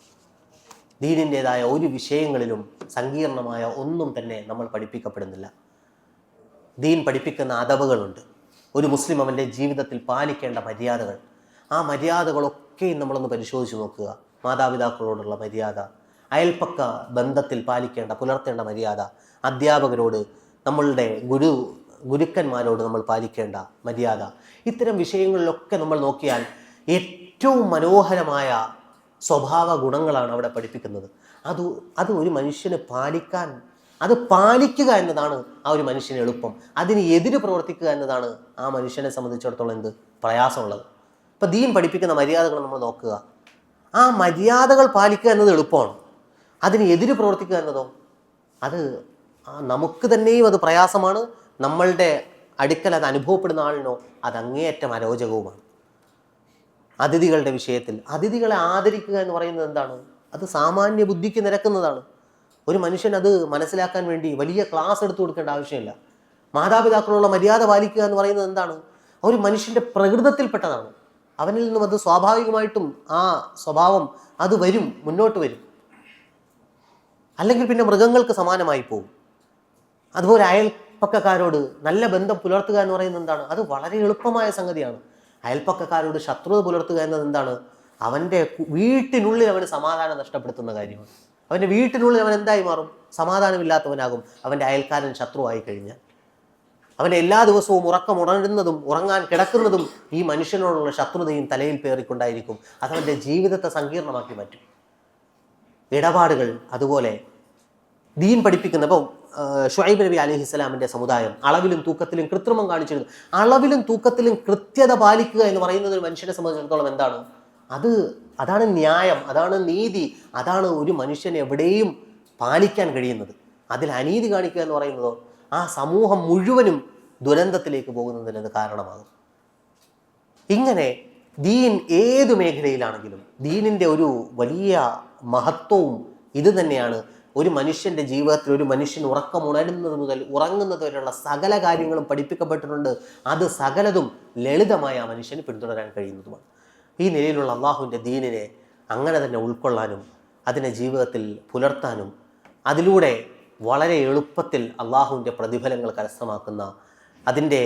ദീനിൻ്റെതായ ഒരു വിഷയങ്ങളിലും സങ്കീർണമായ ഒന്നും തന്നെ നമ്മൾ പഠിപ്പിക്കപ്പെടുന്നില്ല. ദീൻ പഠിപ്പിക്കുന്ന അദബുകളുണ്ട്. ഒരു മുസ്ലിം അവൻ്റെ ജീവിതത്തിൽ പാലിക്കേണ്ട മര്യാദകൾ, ആ മര്യാദകളൊക്കെയും നമ്മളൊന്ന് പരിശോധിച്ച് നോക്കുക. മാതാപിതാക്കളോടുള്ള മര്യാദ, അയൽപ്പക്ക ബന്ധത്തിൽ പുലർത്തേണ്ട മര്യാദ, അധ്യാപകരോട്, നമ്മളുടെ ഗുരുക്കന്മാരോട് നമ്മൾ പാലിക്കേണ്ട മര്യാദ, ഇത്തരം വിഷയങ്ങളിലൊക്കെ നമ്മൾ നോക്കിയാൽ ഏറ്റവും മനോഹരമായ സ്വഭാവ ഗുണങ്ങളാണ് അവിടെ പഠിപ്പിക്കുന്നത്. അത് ഒരു മനുഷ്യന് പാലിക്കുക എന്നതാണ് ആ ഒരു മനുഷ്യന് എളുപ്പം. അതിന് എതിര് പ്രവർത്തിക്കുക എന്നതാണ് ആ മനുഷ്യനെ സംബന്ധിച്ചിടത്തോളം പ്രയാസമുള്ളത്. ഇപ്പം ദീൻ പഠിപ്പിക്കുന്ന മര്യാദകൾ നമ്മൾ നോക്കുക. ആ മര്യാദകൾ പാലിക്കുക എന്നത് എളുപ്പമാണ്. അതിന് എതിര് പ്രവർത്തിക്കുക എന്നതോ അത് നമുക്ക് തന്നെയും അത് പ്രയാസമാണ്. നമ്മളുടെ അടുക്കൽ അത് അനുഭവപ്പെടുന്ന ആളിനോ അത് അങ്ങേയറ്റം അരോചകവുമാണ്. അതിഥികളുടെ വിഷയത്തിൽ അതിഥികളെ ആദരിക്കുക എന്ന് പറയുന്നത് എന്താണ്? അത് സാമാന്യ ബുദ്ധിക്ക് നിരക്കുന്നതാണ്. ഒരു മനുഷ്യൻ അത് മനസ്സിലാക്കാൻ വേണ്ടി വലിയ ക്ലാസ് എടുത്തു കൊടുക്കേണ്ട ആവശ്യമില്ല. മാതാപിതാക്കളുള്ള മര്യാദ പാലിക്കുക എന്ന് പറയുന്നത് എന്താണ്? ഒരു മനുഷ്യൻ്റെ പ്രകൃതത്തിൽപ്പെട്ടതാണ്. അവനിൽ നിന്നും അത് സ്വാഭാവികമായിട്ടും ആ സ്വഭാവം അത് മുന്നോട്ട് വരും. അല്ലെങ്കിൽ പിന്നെ മൃഗങ്ങൾക്ക് സമാനമായി പോകും. അതുപോലെ അയൽപ്പക്കക്കാരോട് നല്ല ബന്ധം പുലർത്തുക എന്ന് പറയുന്നത് എന്താണ്? അത് വളരെ എളുപ്പമായ സംഗതിയാണ്. അയൽപ്പക്കക്കാരോട് ശത്രുത പുലർത്തുക എന്നത് എന്താണ്? അവൻ്റെ വീട്ടിനുള്ളിൽ അവന് സമാധാനം നഷ്ടപ്പെടുത്തുന്ന കാര്യമാണ്. അവൻ്റെ വീട്ടിനുള്ളിൽ അവൻ എന്തായി മാറും? സമാധാനമില്ലാത്തവനാകും. അവൻ്റെ അയൽക്കാരൻ ശത്രുവായി കഴിഞ്ഞാൽ അവൻ്റെ എല്ലാ ദിവസവും ഉറക്കമുണരുന്നതും ഉറങ്ങാൻ കിടക്കുന്നതും ഈ മനുഷ്യനോടുള്ള ശത്രുതയും തലയിൽ പേറിക്കൊണ്ടായിരിക്കും. അതവൻ്റെ ജീവിതത്തെ സങ്കീർണമാക്കി മാറ്റും. ഇടപാടുകൾ അതുപോലെ ദീൻ പഠിപ്പിക്കുന്ന ഇപ്പോൾ ഷുഐബ് നബി അലൈഹിസ്സലാമിൻ്റെ സമുദായം അളവിലും തൂക്കത്തിലും കൃത്രിമം കാണിച്ചിരുന്നു. അളവിലും തൂക്കത്തിലും കൃത്യത പാലിക്കുക എന്ന് പറയുന്നത് ഒരു മനുഷ്യനെ സംബന്ധിച്ചിടത്തോളം എന്താണ്? അതാണ് ന്യായം, അതാണ് നീതി, അതാണ് ഒരു മനുഷ്യന് എവിടെയും പാലിക്കാൻ കഴിയുന്നത്. അതിൽ അനീതി കാണിക്കുക എന്ന് പറയുന്നതോ ആ സമൂഹം മുഴുവനും ദുരന്തത്തിലേക്ക് പോകുന്നതിന് അത് കാരണമാകും. ഇങ്ങനെ ദീൻ ഏതു മേഖലയിലാണെങ്കിലും ദീനിൻ്റെ ഒരു വലിയ മഹത്വവും ഇത് തന്നെയാണ്. ഒരു മനുഷ്യൻ്റെ ജീവിതത്തിൽ ഒരു മനുഷ്യൻ ഉറക്കമുണരുന്നത് മുതൽ ഉറങ്ങുന്നത് വരെയുള്ള സകല കാര്യങ്ങളും പഠിപ്പിക്കപ്പെട്ടിട്ടുണ്ട്. അത് സകലതും ലളിതമായ ആ മനുഷ്യന് പിന്തുടരാൻ കഴിയുന്നതുമാണ്. ഈ നിലയിലുള്ള അള്ളാഹുവിൻ്റെ ദീനിനെ അങ്ങനെ തന്നെ ഉൾക്കൊള്ളാനും അതിനെ ജീവിതത്തിൽ പുലർത്താനും അതിലൂടെ വളരെ എളുപ്പത്തിൽ അള്ളാഹുവിൻ്റെ പ്രതിഫലങ്ങൾ കരസ്ഥമാക്കുന്ന അതിൻ്റെ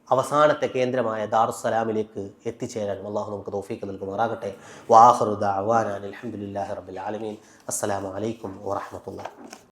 അവസാനത്തെ കേന്ദ്രമായ ദാറുസ്സലാമിലേക്ക് എത്തിച്ചേരാനും അള്ളാഹു നമുക്ക് തൗഫീഖ് നൽകുമാറാകട്ടെ. വആഖിറു ദഅവാനാ അൽഹംദുലില്ലാഹി റബ്ബിൽ ആലമീൻ. അസ്സലാമു അലൈക്കും വറഹ്മത്തുള്ളാഹി.